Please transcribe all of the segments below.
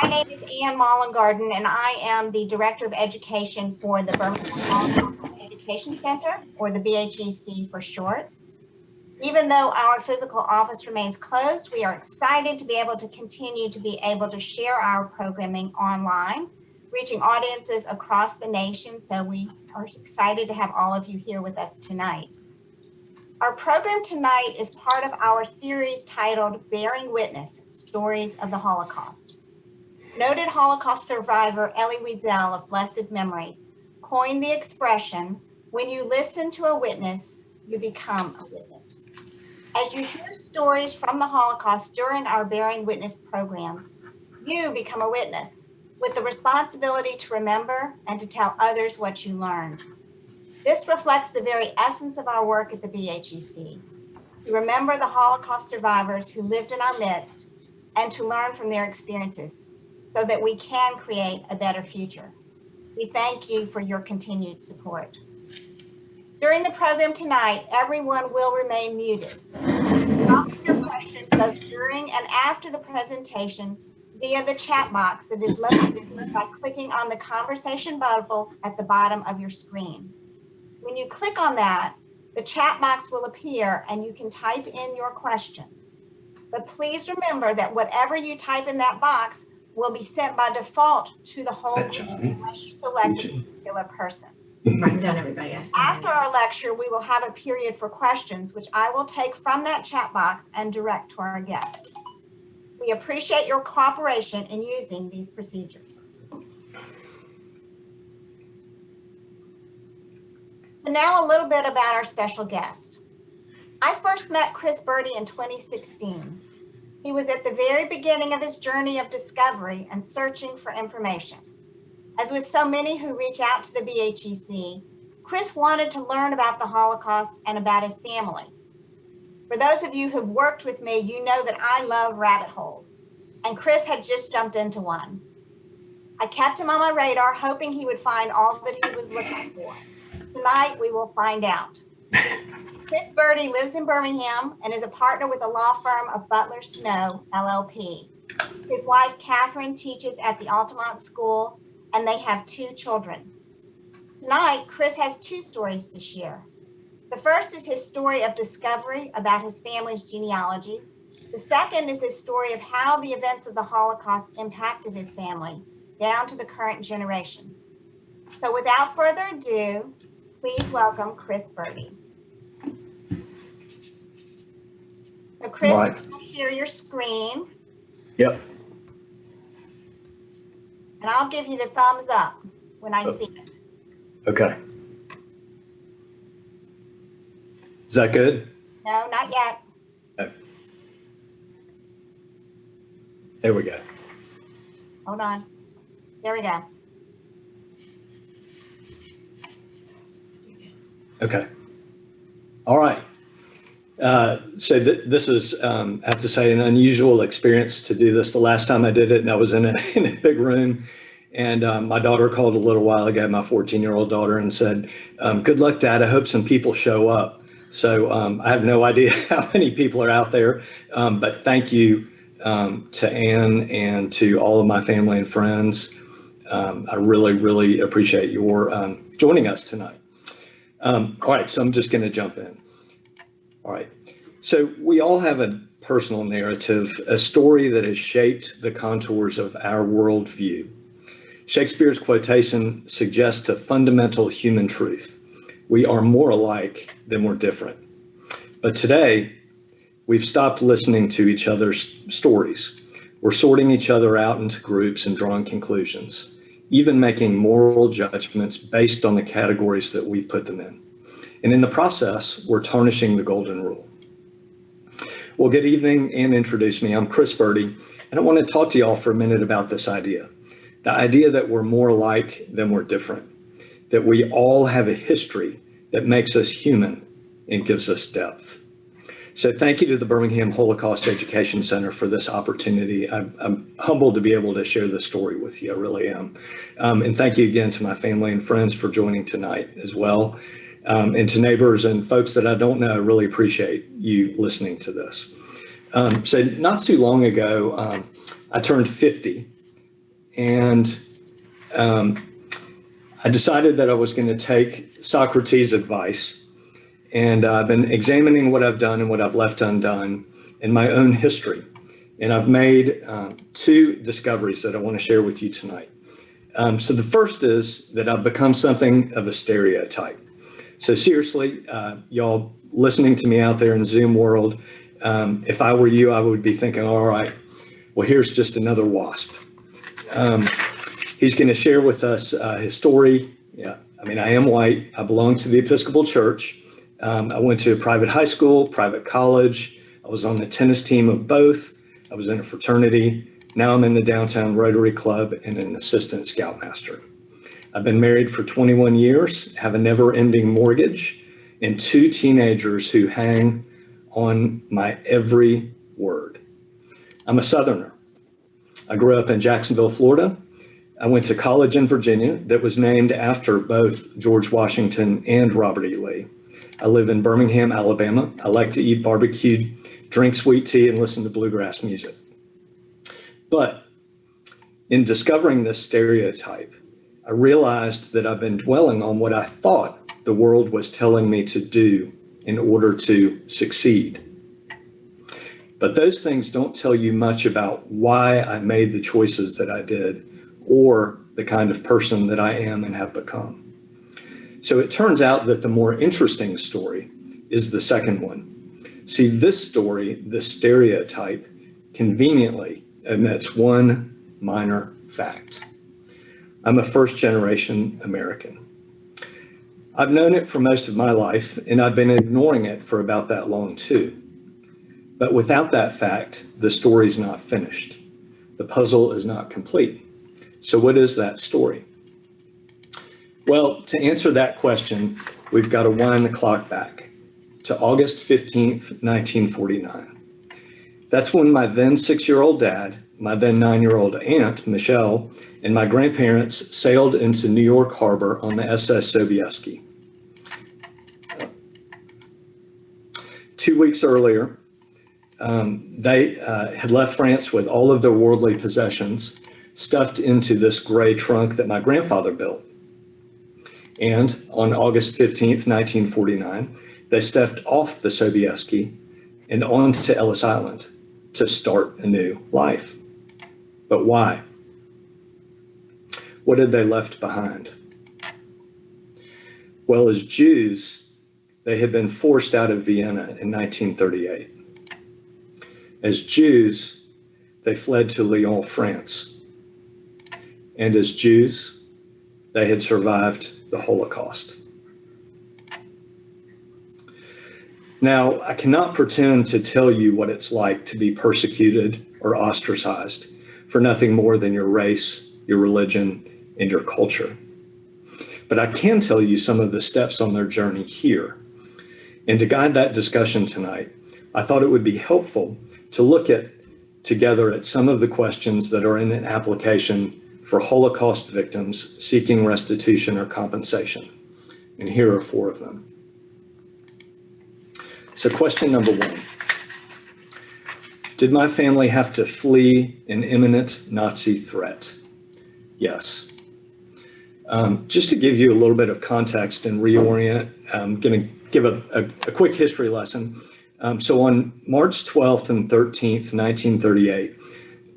My name is Ann Mollengarden, and I am the Director of Education for the Birmingham Holocaust Education Center, or the BHEC for short. Even though our physical office remains closed, we are excited to be able to continue to be able to share our programming online, reaching audiences across the nation. So we are excited to have all of you here with us tonight. Our program tonight is part of our series titled Bearing Witness, Stories of the Holocaust. Noted Holocaust survivor Elie Wiesel of blessed memory coined the expression, when you listen to a witness, you become a witness. As you hear stories from the Holocaust during our Bearing Witness programs, you become a witness with the responsibility to remember and to tell others what you learned. This reflects the very essence of our work at the BHEC, to remember the Holocaust survivors who lived in our midst and to learn from their experiences so that we can create a better future. We thank you for your continued support. During the program tonight, everyone will remain muted. Drop your questions both during and after the presentation via the chat box that is located by clicking on the conversation bubble at the bottom of your screen. When you click on that, the chat box will appear and you can type in your questions. But please remember that whatever you type in that box will be sent by default to the whole group unless you select a particular person. Writing down everybody else. After our lecture, we will have a period for questions, which I will take from that chat box and direct to our guest. We appreciate your cooperation in using these procedures. So now a little bit about our special guest. I first met Chris Berdy in 2016. He was at the very beginning of his journey of discovery and searching for information. As with so many who reach out to the BHEC, Chris wanted to learn about the Holocaust and about his family. For those of you who've worked with me, you know that I love rabbit holes, and Chris had just jumped into one. I kept him on my radar, hoping he would find all that he was looking for. Tonight, we will find out. Chris Berdy lives in Birmingham and is a partner with the law firm of Butler Snow, LLP. His wife, Catherine, teaches at the Altamont School, and they have 2 children. Tonight, Chris has 2 stories to share. The first is his story of discovery about his family's genealogy. The second is his story of how the events of the Holocaust impacted his family down to the current generation. So without further ado, please welcome Chris Berdy. So Chris, right. You can share your screen. Yep. And I'll give you the thumbs up when I see it. Okay. Is that good? No, not yet. Okay. There we go. Hold on. There we go. Okay. All right. So this is, I have to say, an unusual experience to do this. The last time I did it, and I was in a big room, and my daughter called a little while ago, my 14-year-old daughter, and said, good luck, Dad. I hope some people show up. So I have no idea how many people are out there, but thank you to Ann and to all of my family and friends. I really, really appreciate your joining us tonight. All right, so I'm just going to jump in. All right, so we all have a personal narrative, a story that has shaped the contours of our worldview. Shakespeare's quotation suggests a fundamental human truth. We are more alike than we're different. But today, we've stopped listening to each other's stories. We're sorting each other out into groups and drawing conclusions, even making moral judgments based on the categories that we've put them in. And in the process, we're tarnishing the golden rule. Well, good evening and introduce me. I'm Chris Berdy, and I want to talk to you all for a minute about this idea. The idea that we're more alike than we're different, that we all have a history that makes us human and gives us depth. So thank you to the Birmingham Holocaust Education Center for this opportunity. I'm humbled to be able to share this story with you, I really am. And thank you again to my family and friends for joining tonight as well. And to neighbors and folks that I don't know, I really appreciate you listening to this. So not too long ago, I turned 50. and I decided that I was going to take Socrates' advice, and I've been examining what I've done and what I've left undone in my own history. And I've made two discoveries that I want to share with you tonight. So the first is that I've become something of a stereotype. So seriously, y'all listening to me out there in Zoom world, if I were you, I would be thinking, all right, well, here's just another WASP. He's going to share with us his story. Yeah, I mean, I am white. I belong to the Episcopal Church. I went to a private high school, private college. I was on the tennis team of both. I was in a fraternity. Now I'm in the downtown Rotary Club and an assistant scoutmaster. I've been married for 21 years, have a never-ending mortgage, and two teenagers who hang on my every word. I'm a Southerner. I grew up in Jacksonville, Florida. I went to college in Virginia that was named after both George Washington and Robert E. Lee. I live in Birmingham, Alabama. I like to eat barbecued, drink sweet tea, and listen to bluegrass music. But in discovering this stereotype, I realized that I've been dwelling on what I thought the world was telling me to do in order to succeed. But those things don't tell you much about why I made the choices that I did or the kind of person that I am and have become. So it turns out that the more interesting story is the second one. See, this story, the stereotype, conveniently omits one minor fact. I'm a first-generation American. I've known it for most of my life, and I've been ignoring it for about that long too. But without that fact, the story's not finished. The puzzle is not complete. So what is that story? Well, to answer that question, we've got to wind the clock back to August 15th, 1949. That's when my then 6-year-old dad, my then 9-year-old aunt, Michelle, and my grandparents sailed into New York Harbor on the SS Sobieski. 2 weeks earlier, they had left France with all of their worldly possessions stuffed into this gray trunk that my grandfather built. And on August 15th, 1949, they stepped off the Sobieski and onto Ellis Island to start a new life. But why? What had they left behind? Well, as Jews, they had been forced out of Vienna in 1938. As Jews, they fled to Lyon, France. And as Jews, they had survived the Holocaust. Now, I cannot pretend to tell you what it's like to be persecuted or ostracized for nothing more than your race, your religion, and your culture. But I can tell you some of the steps on their journey here. And to guide that discussion tonight, I thought it would be helpful to look together at some of the questions that are in an application for Holocaust victims seeking restitution or compensation. And here are 4 of them. So question number 1. Did my family have to flee an imminent Nazi threat? Yes. Just to give you a little bit of context and reorient, I'm going to give a quick history lesson. So on March 12th and 13th, 1938,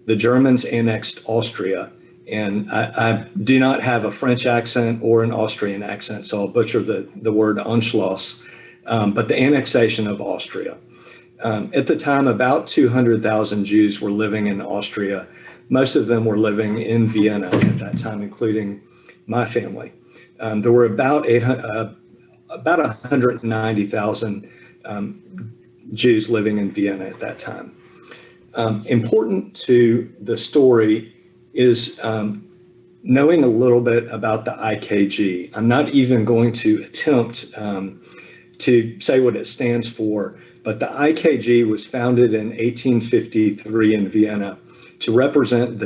the Germans annexed Austria. And I do not have a French accent or an Austrian accent, so I'll butcher the word Anschluss, but the annexation of Austria. At the time, about 200,000 Jews were living in Austria. Most of them were living in Vienna at that time, including my family. There were about 190,000 Jews living in Vienna at that time. Important to the story is knowing a little bit about the IKG. I'm not even going to attempt to say what it stands for, but the IKG was founded in 1853 in Vienna to represent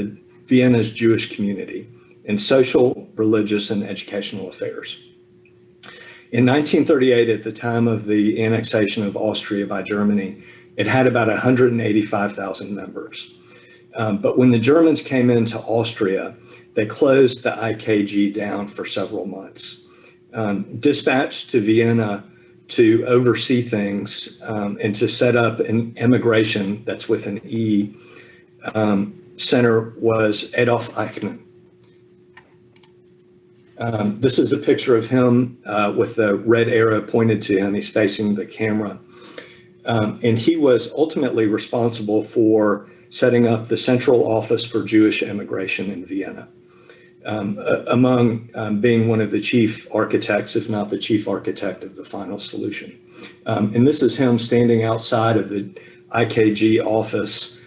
Vienna's Jewish community in social, religious, and educational affairs. In 1938, at the time of the annexation of Austria by Germany, it had about 185,000 members. But when the Germans came into Austria, they closed the IKG down for several months. Dispatched to Vienna to oversee things and to set up an emigration, that's with an E, center was Adolf Eichmann. This is a picture of him with the red arrow pointed to him. He's facing the camera. And he was ultimately responsible for setting up the Central Office for Jewish Immigration in Vienna, among being one of the chief architects, if not the chief architect of the final solution. And this is him standing outside of the IKG office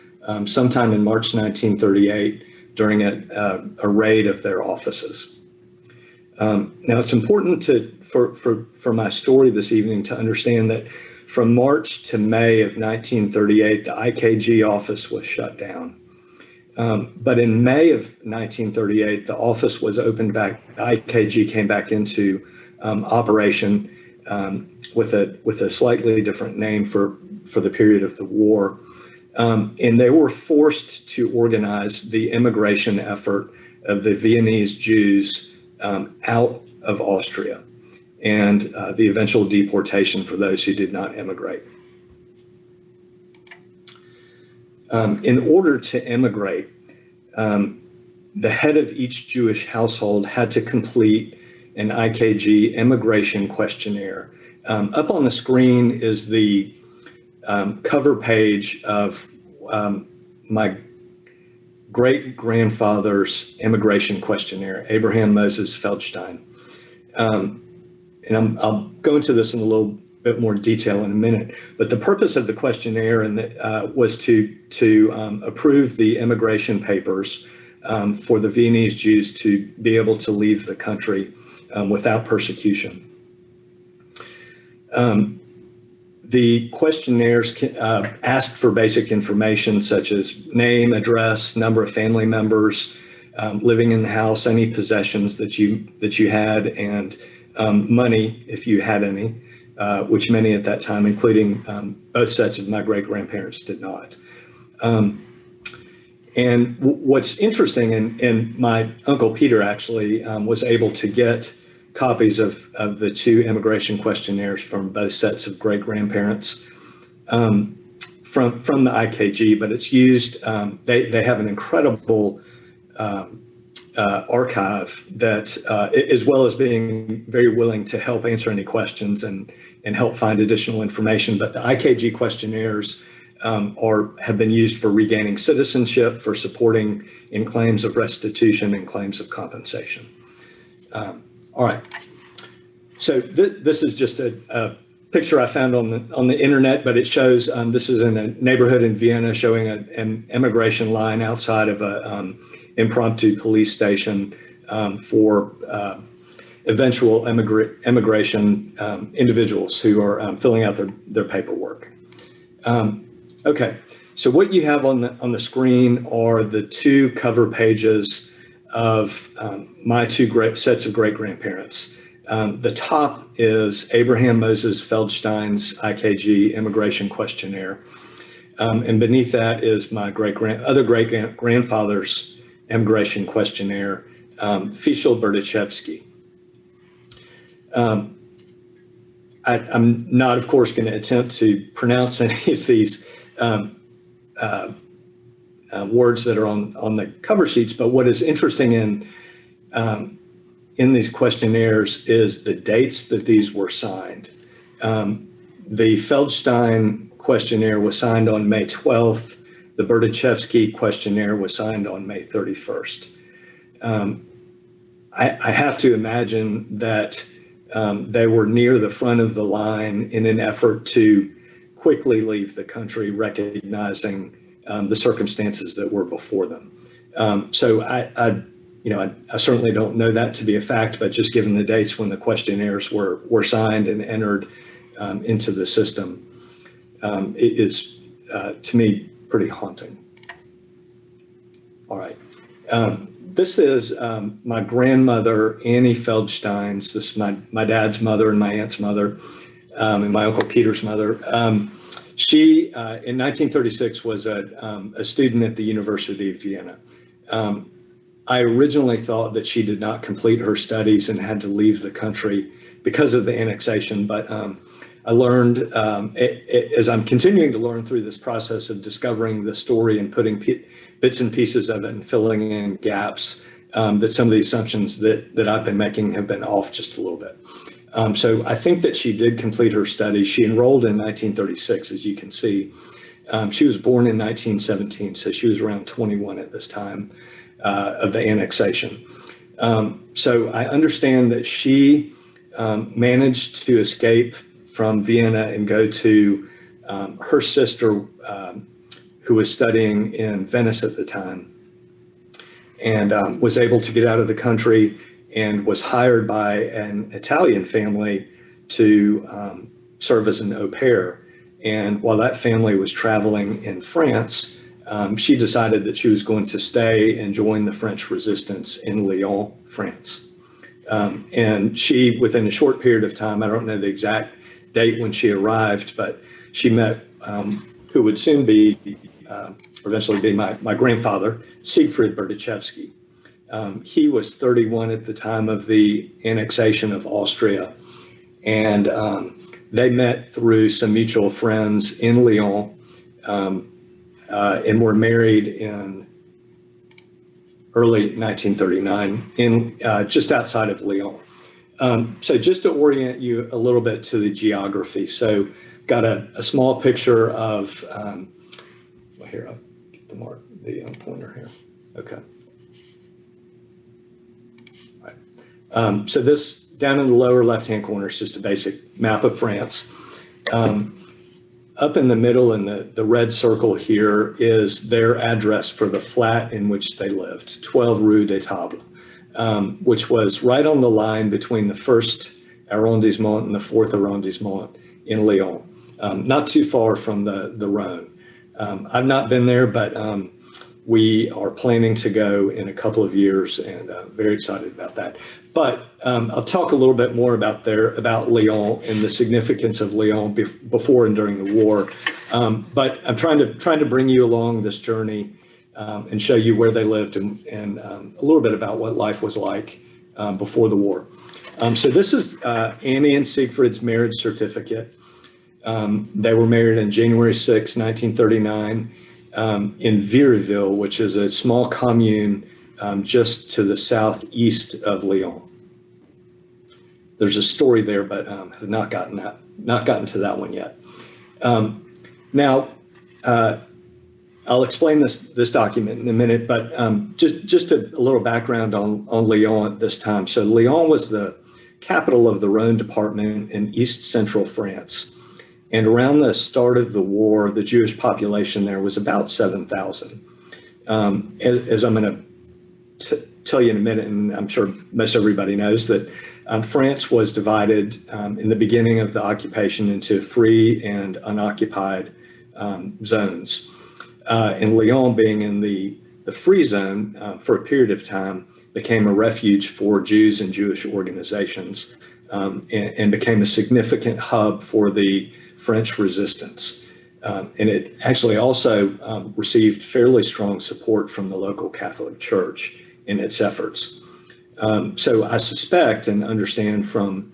sometime in March 1938 during a raid of their offices. Now, it's important for my story this evening to understand that from March to May of 1938, the IKG office was shut down. But in May of 1938, the office was opened back. The IKG came back into operation with a slightly different name for the period of the war. And they were forced to organize the immigration effort of the Viennese Jews out of Austria, and the eventual deportation for those who did not immigrate. In order to immigrate, the head of each Jewish household had to complete an IKG immigration questionnaire. Up on the screen is the cover page of my great-grandfather's immigration questionnaire, Abraham Moses Feldstein. And I'll go into this in a little bit more detail in a minute, but the purpose of the questionnaire was to approve the immigration papers for the Viennese Jews to be able to leave the country without persecution. The questionnaires asked for basic information such as name, address, number of family members living in the house, any possessions that you had, and money if you had any, which many at that time, including both sets of my great-grandparents, did not. And what's interesting, and my Uncle Peter actually was able to get copies of the two immigration questionnaires from both sets of great-grandparents from the IKG, but it's used, they have an incredible archive that, as well as being very willing to help answer any questions and help find additional information. But the IKG questionnaires have been used for regaining citizenship, for supporting in claims of restitution and claims of compensation. All right, so this is just a picture I found on the internet, but it shows this is in a neighborhood in Vienna, showing an immigration line outside of a impromptu police station for eventual immigration individuals who are filling out their paperwork. Okay, so what you have on the screen are the two cover pages of my two sets of great-grandparents. The top is Abraham Moses Feldstein's IKG immigration questionnaire, and beneath that is my other great-grandfather's immigration questionnaire, Fischl Berditschevsky. I'm not, of course, going to attempt to pronounce any of these words that are on the cover sheets, but what is interesting in these questionnaires is the dates that these were signed. The Feldstein questionnaire was signed on May 12th. The Berditschevsky questionnaire was signed on May 31st. I have to imagine that they were near the front of the line in an effort to quickly leave the country, recognizing the circumstances that were before them. So I certainly don't know that to be a fact, but just given the dates when the questionnaires were signed and entered into the system, it is, to me, pretty haunting. All right. This is my grandmother, Annie Feldstein's. This is my dad's mother and my aunt's mother, and my Uncle Peter's mother. She, in 1936, was a student at the University of Vienna. I originally thought that she did not complete her studies and had to leave the country because of the annexation, but I learned, as I'm continuing to learn through this process of discovering the story and putting bits and pieces of it and filling in gaps, that some of the assumptions that I've been making have been off just a little bit. So I think that she did complete her studies. She enrolled in 1936, as you can see. She was born in 1917, so she was around 21 at this time of the annexation. So I understand that she managed to escape from Vienna and go to her sister, who was studying in Venice at the time, and was able to get out of the country and was hired by an Italian family to serve as an au pair. And while that family was traveling in France, she decided that she was going to stay and join the French resistance in Lyon, France. And she, within a short period of time, I don't know the exact date when she arrived, but she met who would soon be, eventually be my grandfather, Siegfried Berditschevsky. He was 31 at the time of the annexation of Austria, and they met through some mutual friends in Lyon, and were married in early 1939 in just outside of Lyon. So just to orient you a little bit to the geography, so got a small picture of, well, here, I'll get the pointer here. Okay. All right. So this down in the lower left-hand corner is just a basic map of France. Up in the middle in the red circle here is their address for the flat in which they lived, 12 Rue des Tables, which was right on the line between the 1st arrondissement and the 4th arrondissement in Lyon, not too far from the Rhone. I've not been there, but we are planning to go in a couple of years, and very excited about that. But I'll talk a little bit more about Lyon and the significance of Lyon before and during the war. But I'm trying to bring you along this journey and show you where they lived and a little bit about what life was like before the war. So this is Annie and Siegfried's marriage certificate. They were married on January 6, 1939, in Vireville, which is a small commune just to the southeast of Lyon. There's a story there, but have not gotten to that one yet. Now, I'll explain this document in a minute, but just a little background on Lyon at this time. So Lyon was the capital of the Rhone department in east central France. And around the start of the war, the Jewish population there was about 7,000. As I'm going to tell you in a minute, and I'm sure most everybody knows that France was divided in the beginning of the occupation into free and unoccupied zones. And Lyon, being in the free zone for a period of time, became a refuge for Jews and Jewish organizations, and became a significant hub for the French resistance. And it actually also received fairly strong support from the local Catholic Church in its efforts. So I suspect and understand from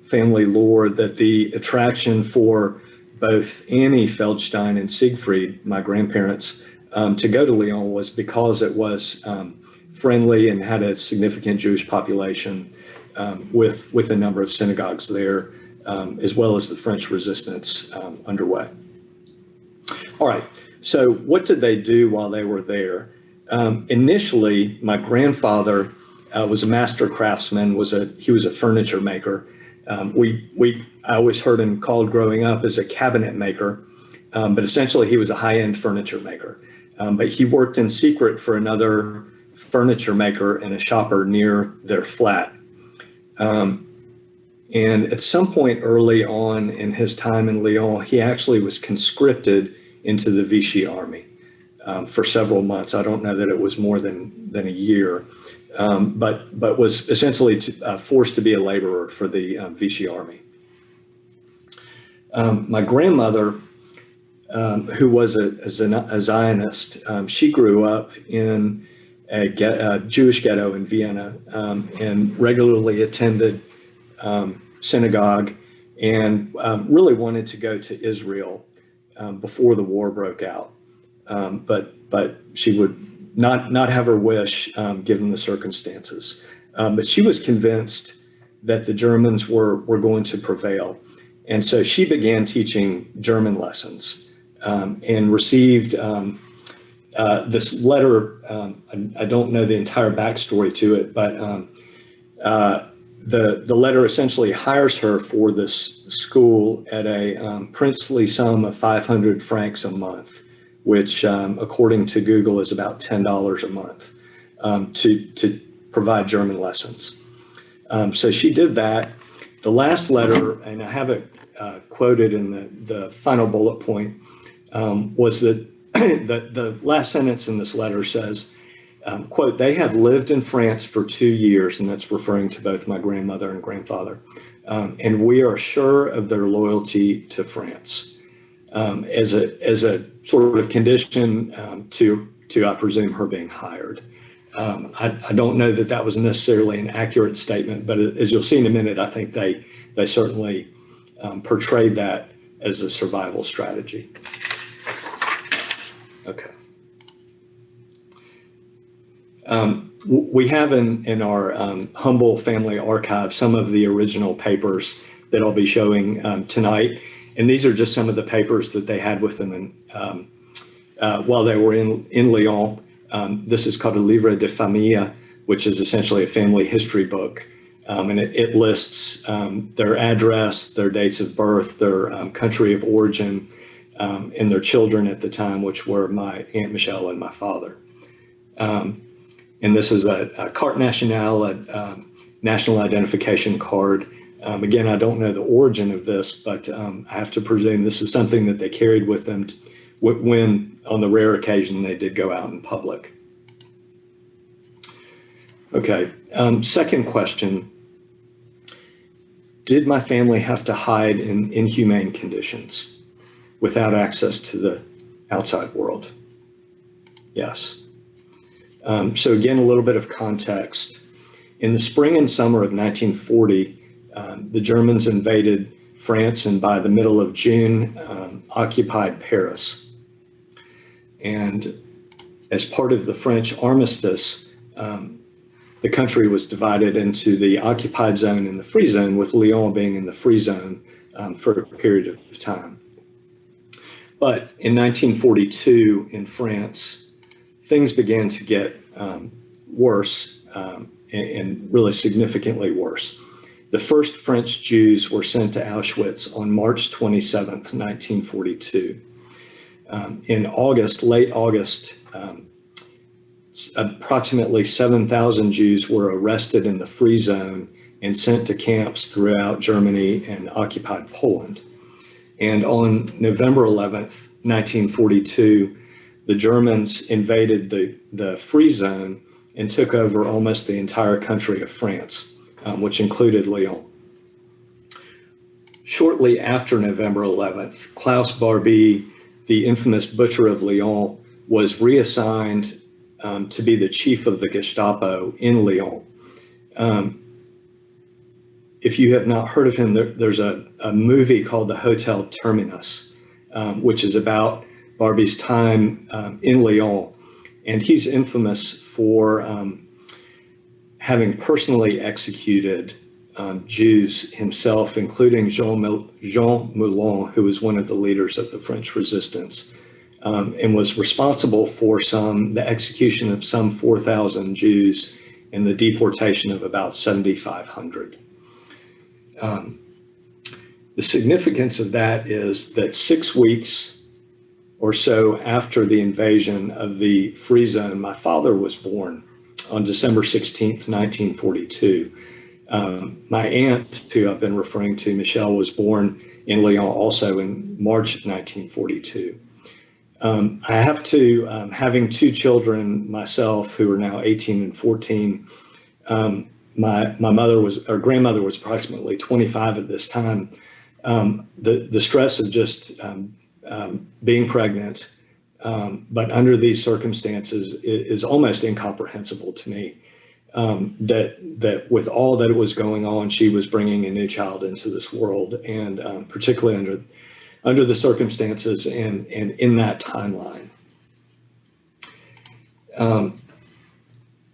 family lore that the attraction for both Annie Feldstein and Siegfried, my grandparents, to go to Lyon was because it was friendly and had a significant Jewish population with a number of synagogues there, as well as the French resistance underway. All right, so what did they do while they were there? Initially, my grandfather was a master craftsman. He was a furniture maker. I always heard him called growing up as a cabinet maker, but essentially he was a high-end furniture maker. But he worked in secret for another furniture maker and a shopper near their flat. And at some point early on in his time in Lyon, he actually was conscripted into the Vichy army for several months. I don't know that it was more than a year, but was essentially forced to be a laborer for the Vichy army. My grandmother who was a Zionist. She grew up in a Jewish ghetto in Vienna and regularly attended synagogue and really wanted to go to Israel before the war broke out. But she would not have her wish given the circumstances. But she was convinced that the Germans were going to prevail. And so she began teaching German lessons and received this letter. I don't know the entire backstory to it, but the letter essentially hires her for this school at a princely sum of 500 francs a month, which according to Google is about $10 a month to provide German lessons. So she did that. The last letter, and I have it quoted in the final bullet point, was that the last sentence in this letter says, quote, "They have lived in France for 2 years," and that's referring to both my grandmother and grandfather, "and we are sure of their loyalty to France," as a sort of condition to I presume her being hired. I don't know that that was necessarily an accurate statement, but as you'll see in a minute, I think they certainly portrayed that as a survival strategy. Okay. We have in our humble family archive some of the original papers that I'll be showing tonight, and these are just some of the papers that they had with them while they were in Lyon. This is called a Livre de Famille, which is essentially a family history book, and it lists their address, their dates of birth, their country of origin, and their children at the time, which were my Aunt Michelle and my father. And this is a carte nationale, a national identification card. Again, I don't know the origin of this, but I have to presume this is something that they carried with them when, on the rare occasion, they did go out in public. Okay, second question. Did my family have to hide in inhumane conditions without access to the outside world? Yes. So again, a little bit of context. In the spring and summer of 1940, the Germans invaded France and by the middle of June, occupied Paris. And as part of the French armistice, the country was divided into the occupied zone and the free zone, with Lyon being in the free zone for a period of time. But in 1942 in France, things began to get worse and really significantly worse. The first French Jews were sent to Auschwitz on March 27th, 1942. In August, late August, approximately 7,000 Jews were arrested in the free zone and sent to camps throughout Germany and occupied Poland. And on November 11th, 1942, the Germans invaded the free zone and took over almost the entire country of France, which included Lyon. Shortly after November 11th, Klaus Barbie, the infamous butcher of Lyon, was reassigned to be the chief of the Gestapo in Lyon. If you have not heard of him, there's a movie called The Hotel Terminus, which is about Barbie's time in Lyon. And he's infamous for having personally executed Jews himself, including Jean Moulin, who was one of the leaders of the French resistance, and was responsible for the execution of some 4,000 Jews and the deportation of about 7,500. The significance of that is that 6 weeks or so after the invasion of the free zone, my father was born on December 16th, 1942. My aunt, who I've been referring to, Michelle, was born in Lyon also in March of 1942. I have to, having two children myself who are now 18 and 14, my grandmother was approximately 25 at this time. The stress of just being pregnant, but under these circumstances is almost incomprehensible to me. That with all that was going on, she was bringing a new child into this world, and particularly under the circumstances and in that timeline.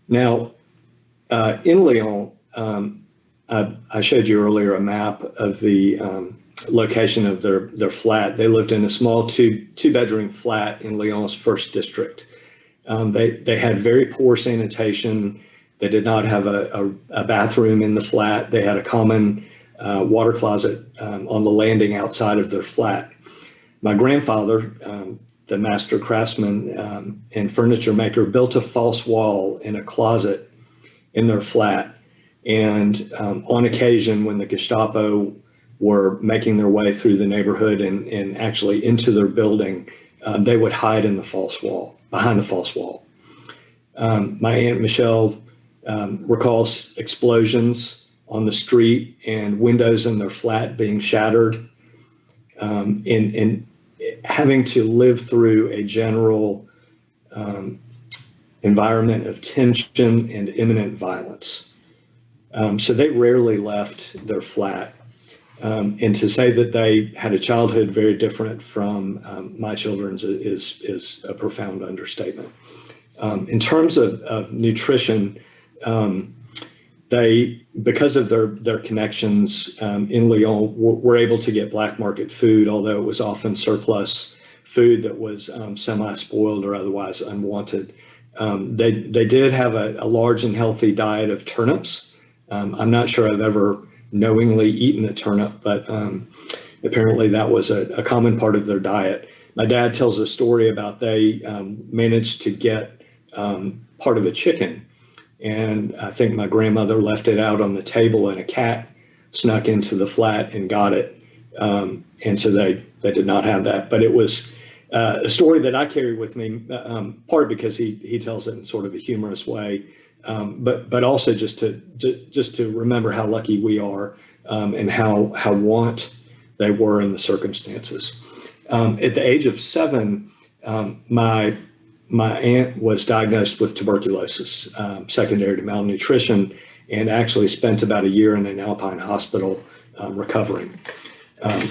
Now, in Lyon, I showed you earlier a map of the location of their flat. They lived in a small two-bedroom flat in Lyon's first district. They had very poor sanitation. They did not have a bathroom in the flat. They had a common water closet on the landing outside of their flat. My grandfather, the master craftsman and furniture maker, built a false wall in a closet in their flat. And on occasion, when the Gestapo were making their way through the neighborhood and actually into their building, they would hide in the false wall, behind the false wall. My Aunt Michelle recalls explosions on the street and windows in their flat being shattered, and having to live through a general environment of tension and imminent violence. So they rarely left their flat. And to say that they had a childhood very different from my children's is a profound understatement. In terms of nutrition, they, because of their connections in Lyon, were able to get black market food, although it was often surplus food that was semi-spoiled or otherwise unwanted. They did have a large and healthy diet of turnips. I'm not sure I've ever knowingly eaten a turnip, but apparently that was a common part of their diet. My dad tells a story about they managed to get part of a chicken, and I think my grandmother left it out on the table and a cat snuck into the flat and got it. And so they did not have that, but it was a story that I carry with me, part because he tells it in sort of a humorous way, but also just to remember how lucky we are, and how want they were in the circumstances. At the age of 7, my aunt was diagnosed with tuberculosis, secondary to malnutrition, and actually spent about a year in an Alpine hospital recovering.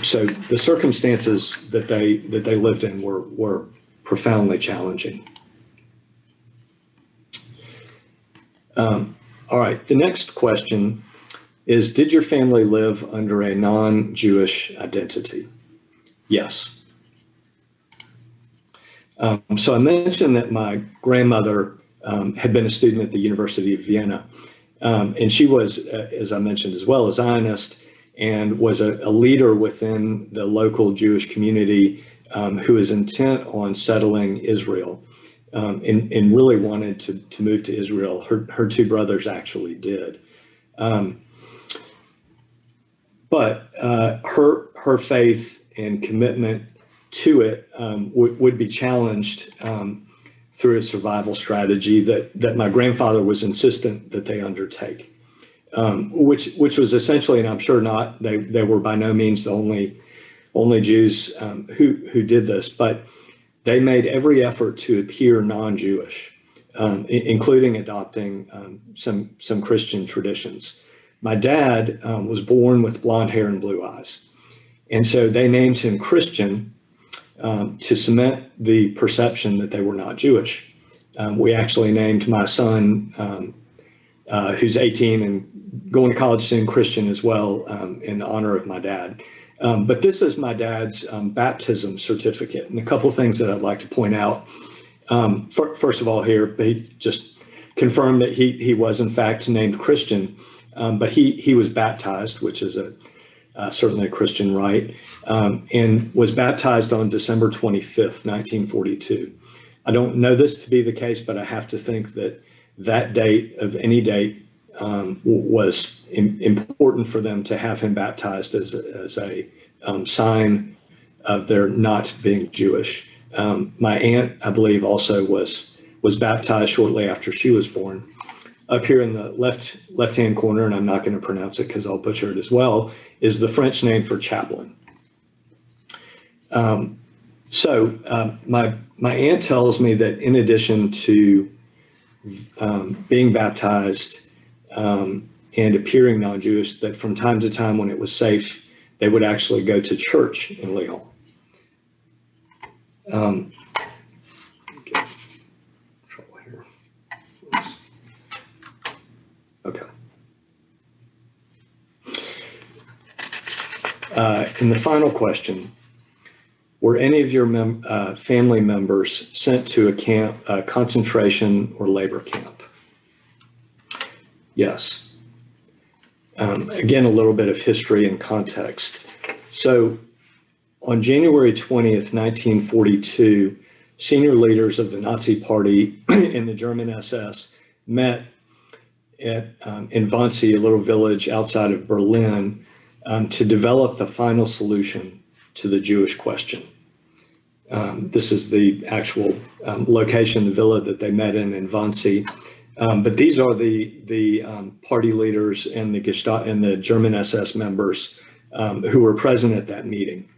So the circumstances that they lived in were profoundly challenging. All right, the next question is, did your family live under a non-Jewish identity? Yes. So I mentioned that my grandmother had been a student at the University of Vienna, and she was, as I mentioned as well, a Zionist, and was a leader within the local Jewish community who was intent on settling Israel, and really wanted to move to Israel. Her two brothers actually did. But her faith and commitment to it would be challenged through a survival strategy that my grandfather was insistent that they undertake, which was essentially, and I'm sure not, they were by no means the only Jews who did this, but they made every effort to appear non-Jewish, including adopting some Christian traditions. My dad was born with blonde hair and blue eyes, and so they named him Christian to cement the perception that they were not Jewish. We actually named my son, who's 18 and going to college soon, Christian as well, in honor of my dad. But this is my dad's baptism certificate, and a couple things that I'd like to point out. First of all, here, he just confirmed that he was in fact named Christian, but he was baptized, which is certainly a Christian rite, and was baptized on December 25th, 1942. I don't know this to be the case, but I have to think that date of any date was important for them to have him baptized as a sign of their not being Jewish. My aunt, I believe, also was baptized shortly after she was born. Up here in the left-hand corner, and I'm not going to pronounce it because I'll butcher it as well, is the French name for chaplain. My aunt tells me that in addition to being baptized and appearing non-Jewish, that from time to time when it was safe, they would actually go to church in Lyon. Okay. And the final question, were any of your family members sent to a camp, concentration or labor camp? Yes. Again, a little bit of history and context. So on January 20th, 1942, senior leaders of the Nazi Party and the German SS met in Wannsee, a little village outside of Berlin, to develop the final solution to the Jewish question. This is the actual location, the villa that they met in Wannsee. But these are the party leaders and the German SS members who were present at that meeting.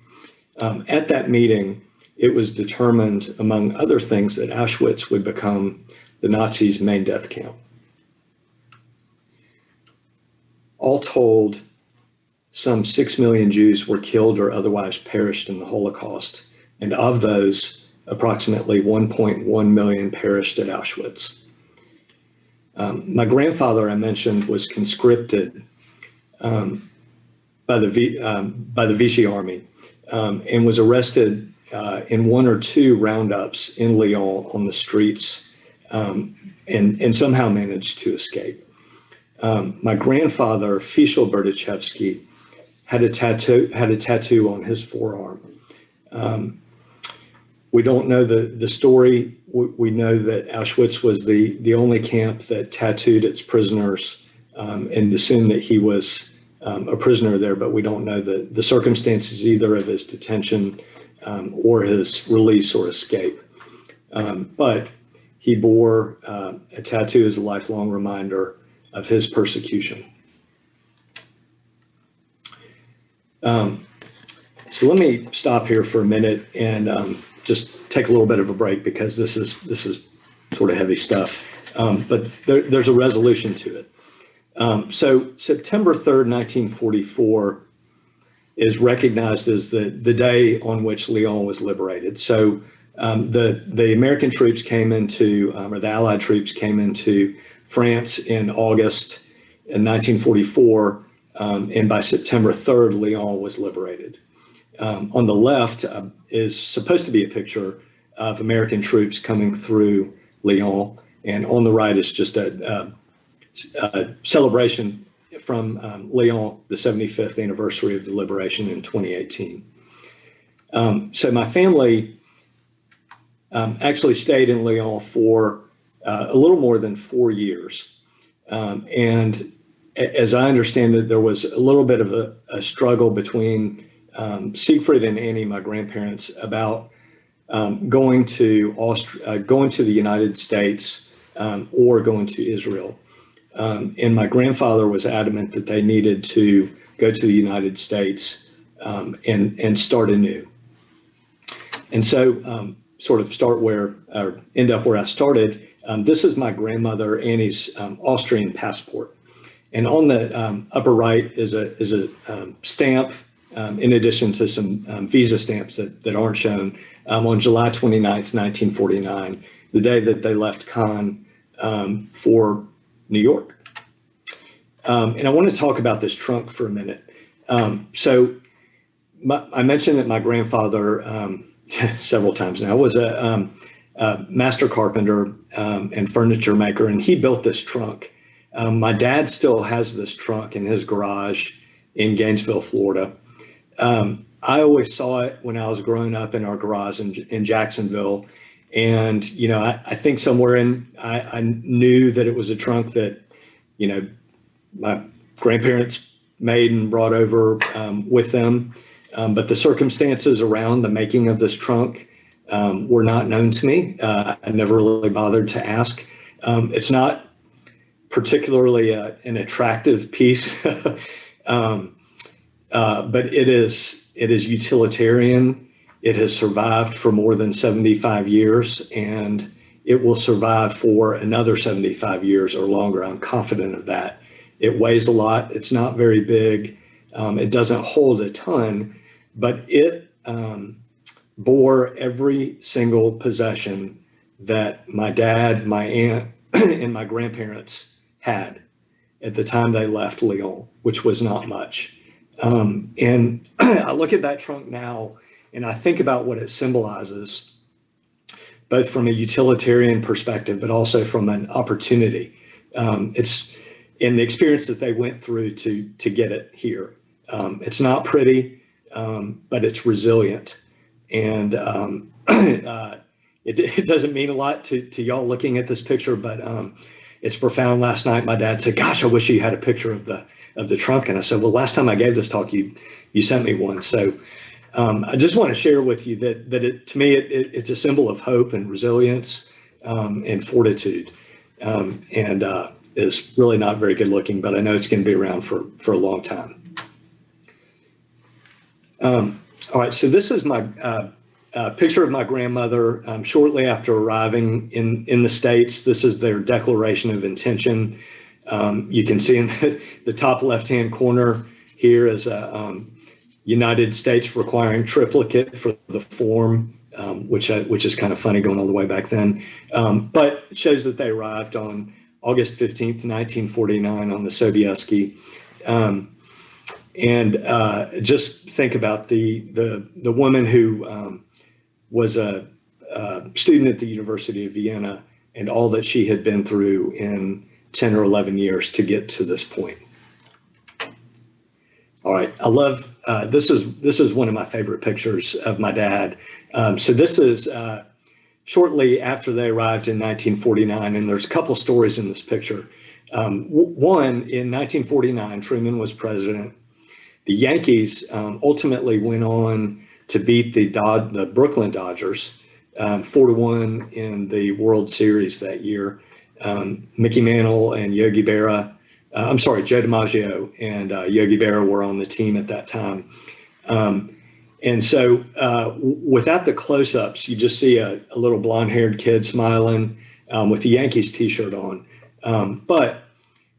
At that meeting, it was determined, among other things, that Auschwitz would become the Nazis' main death camp. All told, some 6 million Jews were killed or otherwise perished in the Holocaust, and of those, approximately 1.1 million perished at Auschwitz. My grandfather, I mentioned, was conscripted by the Vichy army and was arrested in 1 or 2 roundups in Lyon on the streets and somehow managed to escape. My grandfather, Berditschevsky, had a tattoo on his forearm. We don't know the story. We know that Auschwitz was the only camp that tattooed its prisoners and assumed that he was a prisoner there, but we don't know the circumstances either of his detention or his release or escape. But he bore a tattoo as a lifelong reminder of his persecution. So let me stop here for a minute and just take a little bit of a break because this is sort of heavy stuff, but there's a resolution to it. So September 3rd, 1944 is recognized as the day on which Lyon was liberated. So the American troops came into, or the Allied troops came into France in August in 1944, and by September 3rd, Lyon was liberated. On the left is supposed to be a picture of American troops coming through Lyon, and on the right is just a celebration from Lyon, the 75th anniversary of the liberation in 2018. So my family actually stayed in Lyon for a little more than 4 years. And as I understand it, there was a little bit of a struggle between Siegfried and Annie, my grandparents, about going to Austria, going to the United States or going to Israel. And my grandfather was adamant that they needed to go to the United States and start anew. And so sort of start where, or end up where I started. This is my grandmother Annie's Austrian passport. And on the upper right is a stamp, in addition to some visa stamps that aren't shown, on July 29th, 1949, the day that they left Cannes for New York. And I want to talk about this trunk for a minute. So I mentioned that my grandfather, several times now, was a master carpenter and furniture maker, and he built this trunk. My dad still has this trunk in his garage in Gainesville, Florida. I always saw it when I was growing up in our garage in Jacksonville. And, you know, I think somewhere I knew that it was a trunk that, you know, my grandparents made and brought over with them. But the circumstances around the making of this trunk were not known to me. I never really bothered to ask. It's not particularly an attractive piece, but it is utilitarian, It has survived for more than 75 years, and it will survive for another 75 years or longer. I'm confident of that. It weighs a lot. It's not very big. It doesn't hold a ton, but it bore every single possession that my dad, my aunt, and my grandparents had at the time they left Lyon, which was not much. And I look at that trunk now and I think about what it symbolizes, both from a utilitarian perspective, but also from an opportunity. It's in the experience that they went through to get it here. It's not pretty, but it's resilient. And it doesn't mean a lot to y'all looking at this picture, but it's profound. Last night, my dad said, "Gosh, I wish you had a picture of the trunk." And I said, "Well, last time I gave this talk, you sent me one." So I just want to share with you that to me, it's a symbol of hope and resilience and fortitude, and is really not very good looking, but I know it's going to be around for a long time. All right, so this is my picture of my grandmother shortly after arriving in the States. This is their declaration of intention. You can see in the top left-hand corner here is a United States requiring triplicate for the form, which is kind of funny going all the way back then. But it shows that they arrived on August 15th, 1949 on the Sobieski. And just think about the woman who was a student at the University of Vienna and all that she had been through in 10 or 11 years to get to this point. All right, I love, this is one of my favorite pictures of my dad. So this is shortly after they arrived in 1949, and there's a couple stories in this picture. One, in 1949, Truman was president. The Yankees ultimately went on to beat the Brooklyn Dodgers 4-1 in the World Series that year. Mickey Mantle and Yogi Berra, Joe DiMaggio and Yogi Berra were on the team at that time. And so without the close-ups, you just see a little blonde-haired kid smiling with the Yankees t-shirt on. But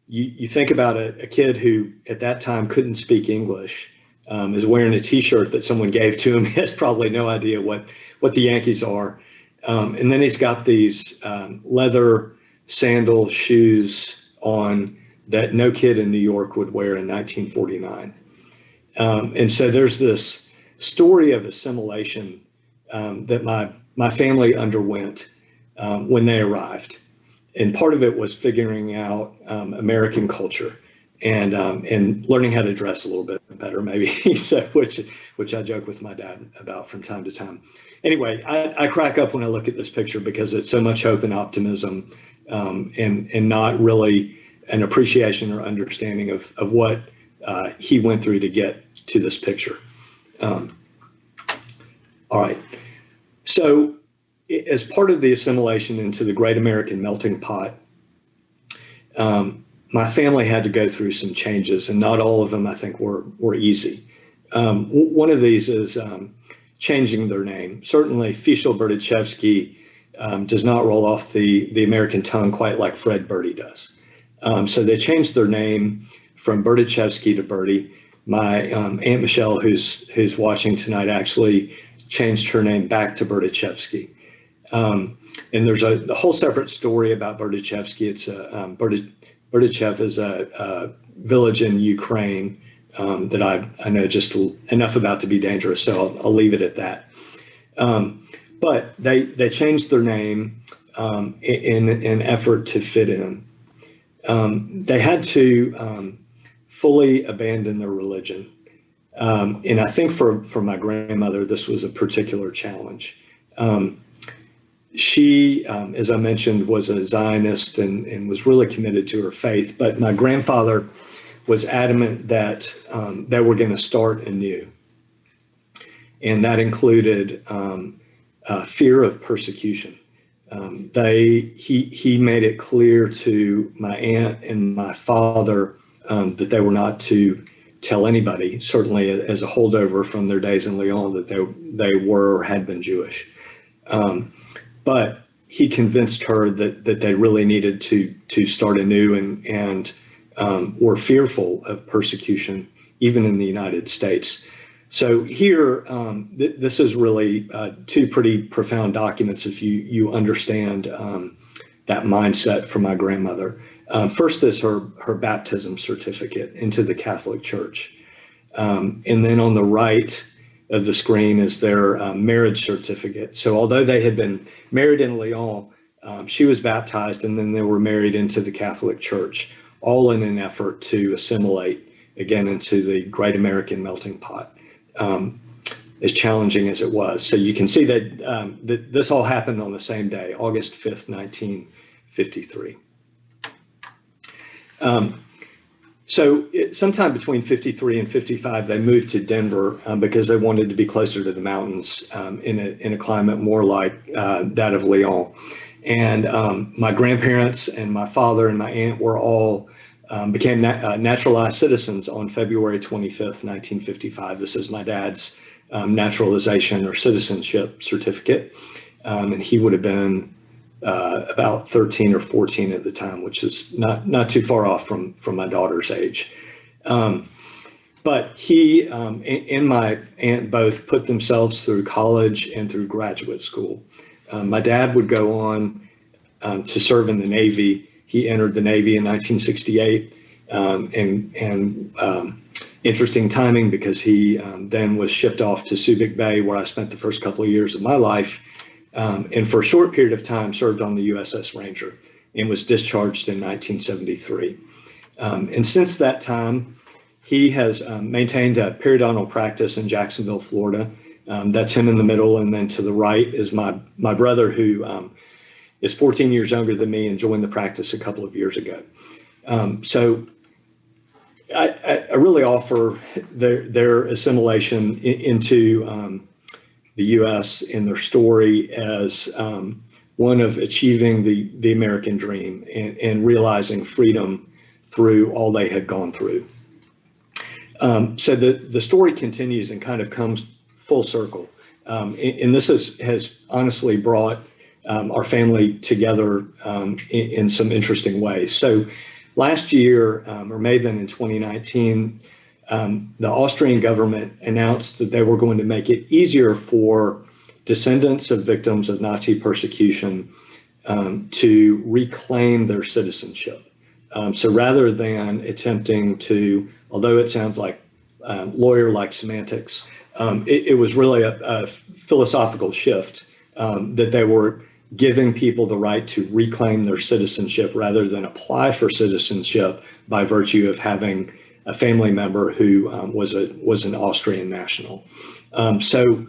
you think about a kid who at that time couldn't speak English, is wearing a t-shirt that someone gave to him, has probably no idea what the Yankees are. And then he's got these leather sandal shoes on that no kid in New York would wear in 1949. And so there's this story of assimilation that my family underwent when they arrived. And part of it was figuring out American culture and learning how to dress a little bit better, maybe, so, which I joke with my dad about from time to time. Anyway, I crack up when I look at this picture because it's so much hope and optimism, and not really an appreciation or understanding of what he went through to get to this picture. All right, so as part of the assimilation into the Great American Melting Pot, my family had to go through some changes, and not all of them, I think, were easy. One of these is changing their name. Certainly, Fischl Berditschevsky does not roll off the American tongue quite like Fred Berdy does. So they changed their name from Berditschevsky to Berdy. My Aunt Michelle, who's watching tonight, actually changed her name back to Berditschevsky. And there's a whole separate story about Berditschevsky. It's Berditchev is a village in Ukraine that I know just enough about to be dangerous, so I'll leave it at that. But they changed their name in an effort to fit in. They had to fully abandon their religion. And I think for my grandmother, this was a particular challenge. She, as I mentioned, was a Zionist and was really committed to her faith. But my grandfather was adamant that they were going to start anew. And that included fear of persecution. He made it clear to my aunt and my father that they were not to tell anybody, certainly as a holdover from their days in Lyon, that they were or had been Jewish. But he convinced her that they really needed to start anew and were fearful of persecution, even in the United States. So here, this is really two pretty profound documents if you understand that mindset from my grandmother. First is her baptism certificate into the Catholic Church. And then on the right of the screen is their marriage certificate. So although they had been married in Lyon, she was baptized and then they were married into the Catholic Church, all in an effort to assimilate again into the great American melting pot, as challenging as it was. So you can see that this all happened on the same day, August 5th, 1953. So sometime between 53 and 55, they moved to Denver because they wanted to be closer to the mountains in a climate more like that of Lyon. And my grandparents and my father and my aunt were all became naturalized citizens on February 25th, 1955. This is my dad's naturalization or citizenship certificate. And he would have been about 13 or 14 at the time, which is not too far off from my daughter's age. But he and my aunt both put themselves through college and through graduate school. My dad would go on to serve in the Navy. He entered the Navy in 1968, and interesting timing because he then was shipped off to Subic Bay, where I spent the first couple of years of my life. And for a short period of time served on the USS Ranger and was discharged in 1973. And since that time, he has maintained a periodontal practice in Jacksonville, Florida. That's him in the middle, and then to the right is my brother, who is 14 years younger than me and joined the practice a couple of years ago. So I really offer their assimilation into the U.S. and their story as one of achieving the American dream and realizing freedom through all they had gone through. So the story continues and kind of comes full circle. And this has honestly brought our family together in some interesting ways. So last year, or may have been in 2019, the Austrian government announced that they were going to make it easier for descendants of victims of Nazi persecution to reclaim their citizenship. So rather than attempting to, although it sounds like lawyer-like semantics, it was really a philosophical shift that they were giving people the right to reclaim their citizenship rather than apply for citizenship by virtue of having a family member who was an Austrian national. So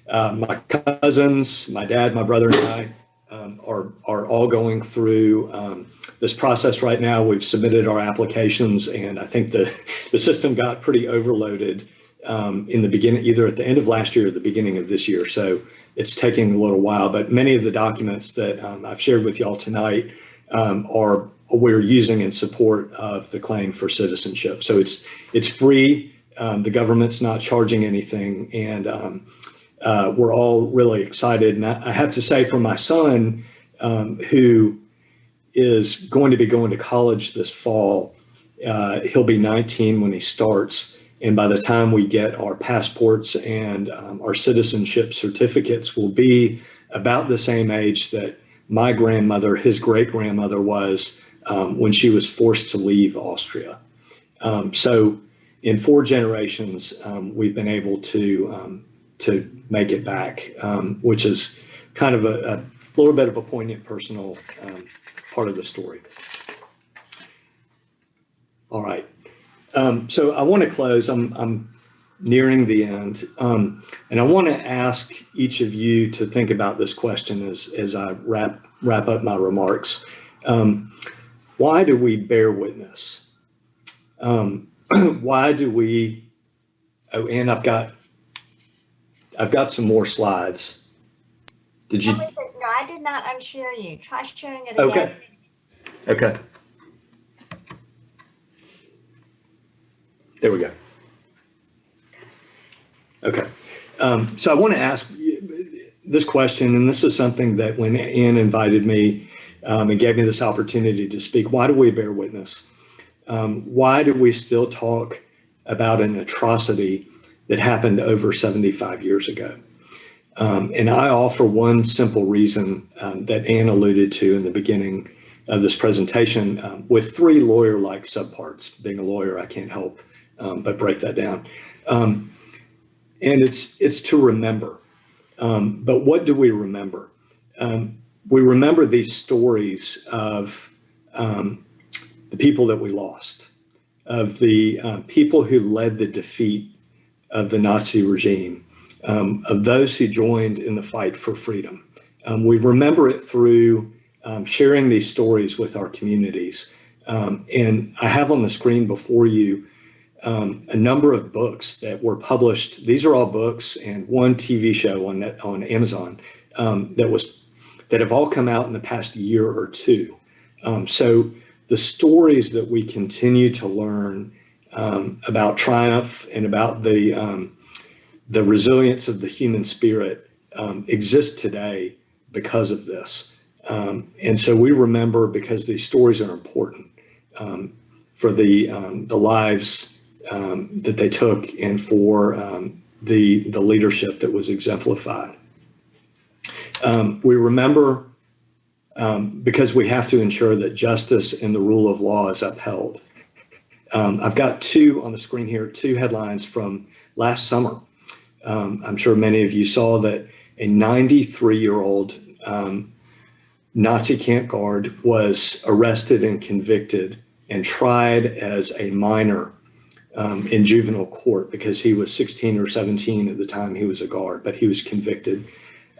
my cousins, my dad, my brother, and I are all going through this process right now. We've submitted our applications, and I think the system got pretty overloaded in the beginning, either at the end of last year or the beginning of this year. So it's taking a little while, but many of the documents that I've shared with y'all tonight we're using in support of the claim for citizenship. So it's free. The government's not charging anything, and we're all really excited. And I have to say, for my son, who is going to be going to college this fall, he'll be 19 when he starts. And by the time we get our passports and our citizenship certificates, will be about the same age that my grandmother, his great-grandmother, was when she was forced to leave Austria. So in 4 generations, we've been able to make it back, which is kind of a little bit of a poignant personal part of the story. All right. So I want to close. I'm nearing the end, and I want to ask each of you to think about this question as I wrap up my remarks. Why do we bear witness? Why do we? Oh, and I've got some more slides. Did you? No, I did not unshare you. Try sharing it again. Okay. There we go. So I want to ask this question, and this is something that when Anne invited me and gave me this opportunity to speak, why do we bear witness? Why do we still talk about an atrocity that happened over 75 years ago? And I offer one simple reason that Anne alluded to in the beginning of this presentation with three lawyer-like subparts. Being a lawyer, I can't help but break that down. And it's to remember. But what do we remember? We remember these stories of the people that we lost, of the people who led the defeat of the Nazi regime, of those who joined in the fight for freedom. We remember it through sharing these stories with our communities. And I have on the screen before you a number of books that were published. These are all books and one TV show on Amazon that have all come out in the past year or two. So the stories that we continue to learn about triumph and about the resilience of the human spirit exist today because of this. And so we remember because these stories are important for the lives that they took and for the leadership that was exemplified. We remember because we have to ensure that justice and the rule of law is upheld. I've got two on the screen here, two headlines from last summer. I'm sure many of you saw that a 93-year-old Nazi camp guard was arrested and convicted and tried as a minor in juvenile court because he was 16 or 17 at the time he was a guard, but he was convicted.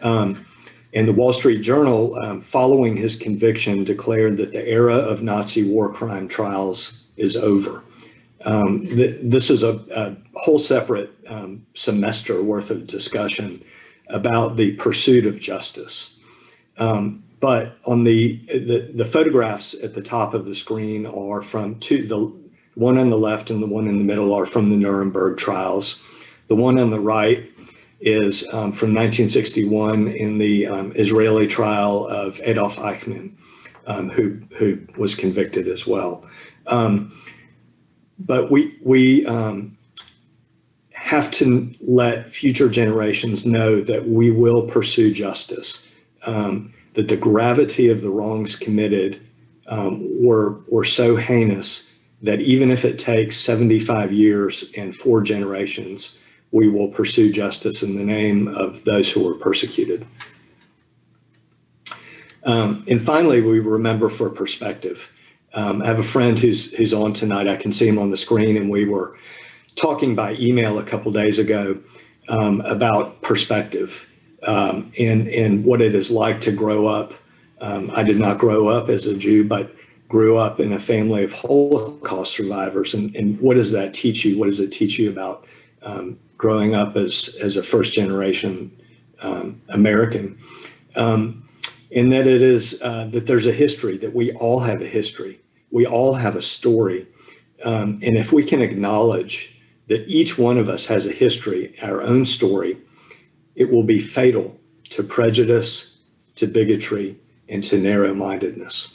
And the Wall Street Journal, following his conviction, declared that the era of Nazi war crime trials is over. This is a whole separate semester worth of discussion about the pursuit of justice. But on the photographs at the top of the screen are from the one on the left and the one in the middle are from the Nuremberg trials. The one on the right is from 1961 in the Israeli trial of Adolf Eichmann, who was convicted as well. But we have to let future generations know that we will pursue justice, that the gravity of the wrongs committed were so heinous that even if it takes 75 years and 4 generations, we will pursue justice in the name of those who were persecuted. And finally, we remember for perspective. I have a friend who's on tonight. I can see him on the screen, and we were talking by email a couple days ago about perspective and what it is like to grow up. I did not grow up as a Jew, but grew up in a family of Holocaust survivors. And what does that teach you? What does it teach you about growing up as a first generation American? And that it is that there's a history, that we all have a history. We all have a story. And if we can acknowledge that each one of us has a history, our own story, it will be fatal to prejudice, to bigotry, and to narrow-mindedness.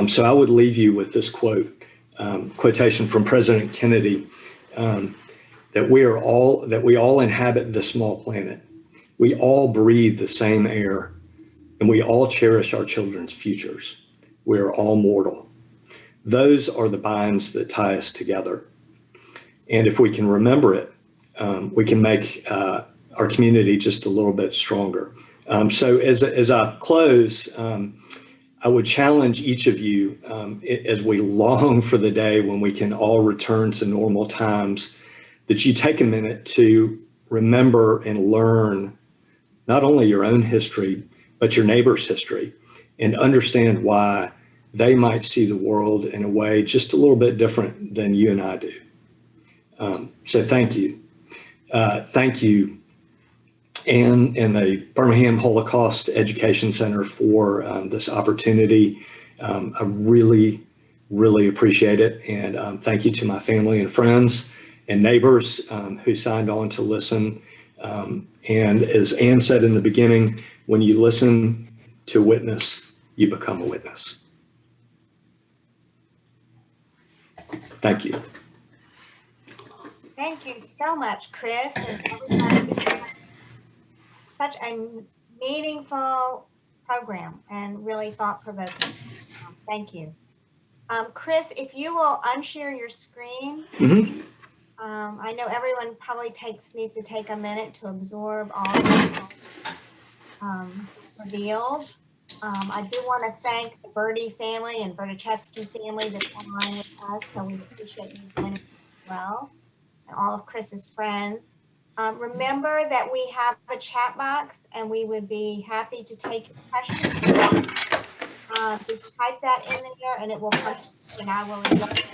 So I would leave you with this quotation from President Kennedy, that we all inhabit the small planet. We all breathe the same air, and we all cherish our children's futures. We are all mortal. Those are the binds that tie us together. And if we can remember it, we can make our community just a little bit stronger. So as I close, I would challenge each of you as we long for the day when we can all return to normal times, that you take a minute to remember and learn not only your own history, but your neighbor's history, and understand why they might see the world in a way just a little bit different than you and I do. So thank you. Thank you, Anne and the Birmingham Holocaust Education Center for this opportunity. I really, really appreciate it. And thank you to my family and friends. and neighbors who signed on to listen. And as Anne said in the beginning, when you listen to witness, you become a witness. Thank you. Thank you so much, Chris, and everybody. Such a meaningful program and really thought-provoking. Thank you. Chris, if you will unshare your screen. Mm-hmm. I know everyone probably needs to take a minute to absorb all that revealed. I do want to thank the Berdy family and Berditschevsky family that's online with us, so we appreciate you joining us as well, and all of Chris's friends. Remember that we have a chat box, and we would be happy to take your questions. Just type that in there, and it will come, and I will address it.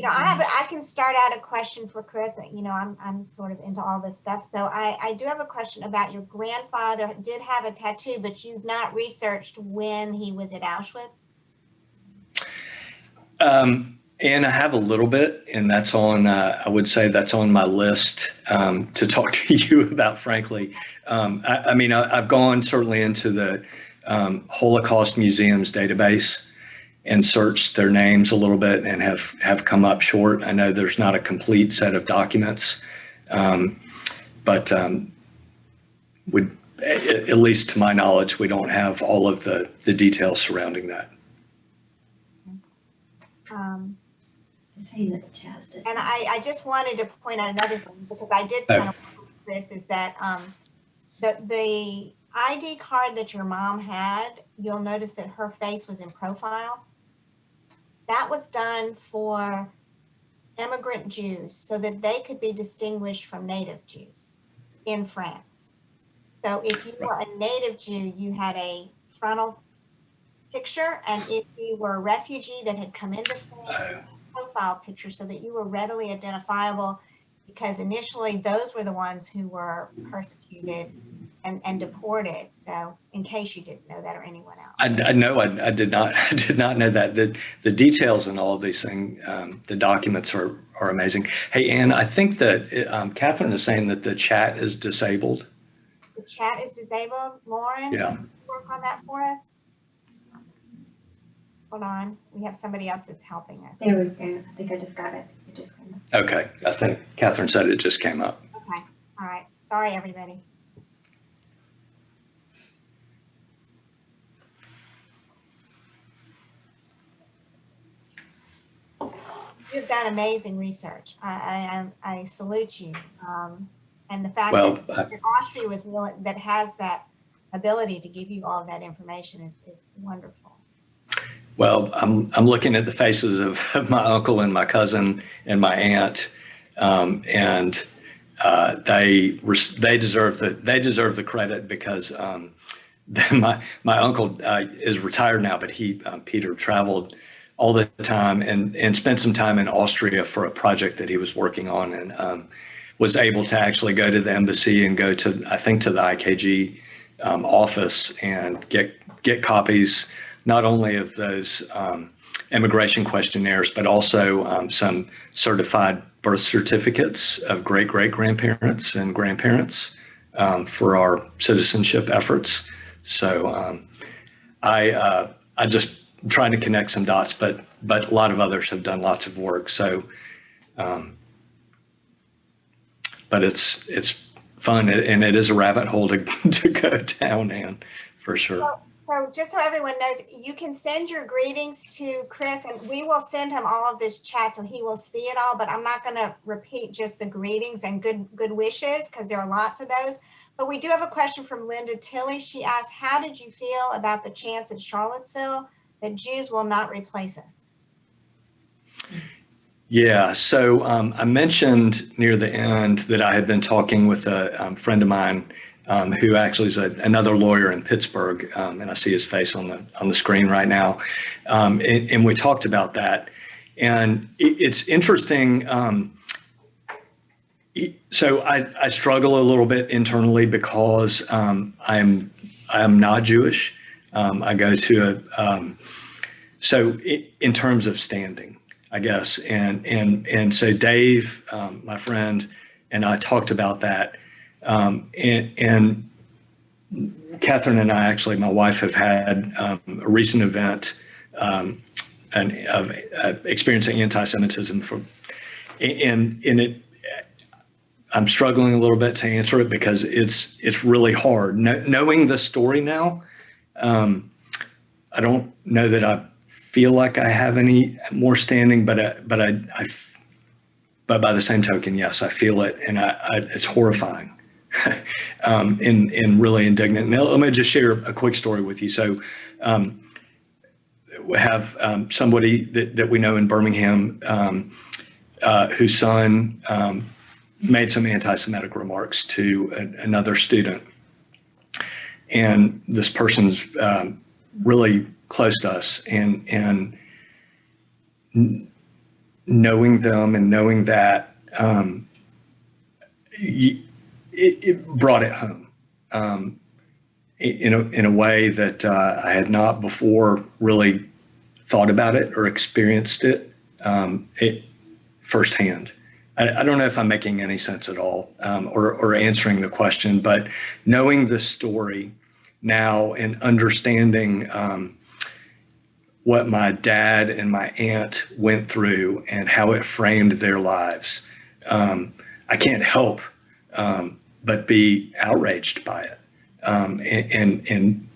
I can start out a question for Chris. I'm sort of into all this stuff. So I do have a question about your grandfather did have a tattoo, but you've not researched when he was at Auschwitz. And I have a little bit, and that's on, I would say that's on my list to talk to you about, frankly. I've gone certainly into the Holocaust Museum's database and searched their names a little bit and have come up short. I know there's not a complete set of documents, but at least to my knowledge, we don't have all of the details surrounding that. And I just wanted to point out another thing, because I did kind of this, is that the ID card that your mom had, you'll notice that her face was in profile. That was done for immigrant Jews so that they could be distinguished from native Jews in France. So if you were a native Jew, you had a frontal picture, and if you were a refugee that had come into France, profile picture, so that you were readily identifiable, because initially those were the ones who were persecuted and deported. So in case you didn't know that, or anyone else. I know I did not know that. The details in all of these things, the documents are amazing. Hey, Anne, I think that Catherine is saying that the chat is disabled. The chat is disabled. Lauren, yeah. Can you work on that for us? Hold on, we have somebody else that's helping us. There we go. I think I just got it. It just came up. Okay, I think Catherine said it just came up. Okay, all right. Sorry, everybody. You've done amazing research. I salute you. And the fact that Austria was willing, that has that ability to give you all of that information is wonderful. Well, I'm looking at the faces of my uncle and my cousin and my aunt, and they deserve the credit, because my uncle is retired now, but Peter traveled all the time and spent some time in Austria for a project that he was working on, and was able to actually go to the embassy and go to, I think, to the IKG office and get copies, not only of those immigration questionnaires, but also some certified birth certificates of great-great-grandparents and grandparents for our citizenship efforts. So I just trying to connect some dots, but a lot of others have done lots of work. So, but it's fun, and it is a rabbit hole to go down, Anne, for sure. So just so everyone knows, you can send your greetings to Chris, and we will send him all of this chat so he will see it all, but I'm not going to repeat just the greetings and good wishes, because there are lots of those. But we do have a question from Linda Tilley. She asked, how did you feel about the chance at Charlottesville that Jews will not replace us? Yeah, so I mentioned near the end that I had been talking with a friend of mine who actually is another lawyer in Pittsburgh, and I see his face on the screen right now, and we talked about that, and it's interesting. So I struggle a little bit internally, because I'm not Jewish. I go to So in terms of standing, I guess, and so Dave, my friend, and I talked about that, and Catherine and I, actually, my wife, have had a recent event of experiencing anti-Semitism and it. I'm struggling a little bit to answer it because it's really hard. Knowing the story now, I don't know that I feel like I have any more standing, but by the same token, yes, I feel it, and it's horrifying, and really indignant. Now, let me just share a quick story with you. So, we have somebody that we know in Birmingham whose son made some anti-Semitic remarks to another student, and this person's really close to us, and knowing them and knowing that, it brought it home in a way that I had not before really thought about it or experienced it firsthand. I don't know if I'm making any sense at all, or answering the question, but knowing the story now and understanding what my dad and my aunt went through and how it framed their lives, I can't help but be outraged by it, and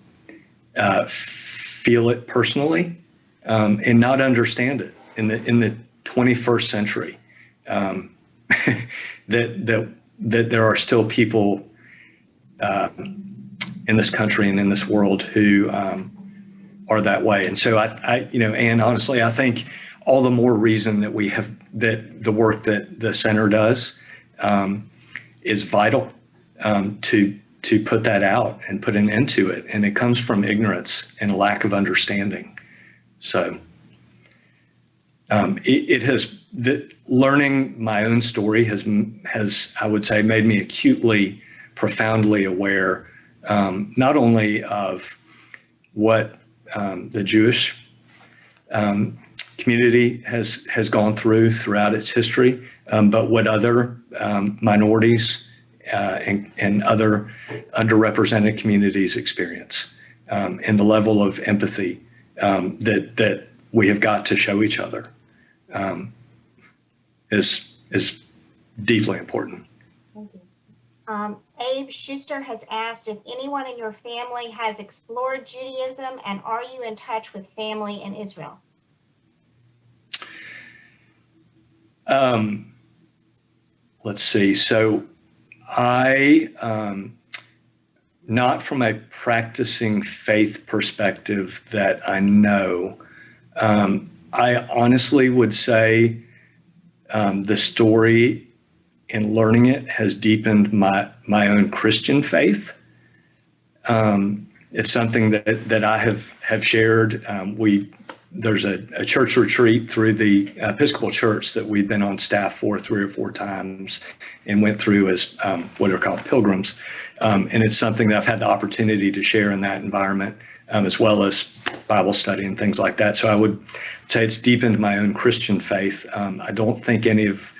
feel it personally, and not understand it in the 21st century. That there are still people in this country and in this world who are that way. And so and honestly, I think all the more reason that we have, that the work that the center does is vital to put that out and put an end to it. And it comes from ignorance and a lack of understanding. So learning my own story has, I would say, made me acutely, profoundly aware, not only of what the Jewish community has gone throughout its history, but what other minorities and other underrepresented communities experience, and the level of empathy that we have got to show each other. Is deeply important. Thank you. Abe Schuster has asked if anyone in your family has explored Judaism, and are you in touch with family in Israel? Let's see. So I, not from a practicing faith perspective that I know, I honestly would say the story and learning it has deepened my own Christian faith. It's something that I have shared. There's a church retreat through the Episcopal Church that we've been on staff for 3 or 4 times and went through as what are called pilgrims. And it's something that I've had the opportunity to share in that environment, as well as Bible study and things like that. So I would say it's deepened my own Christian faith. I don't think any of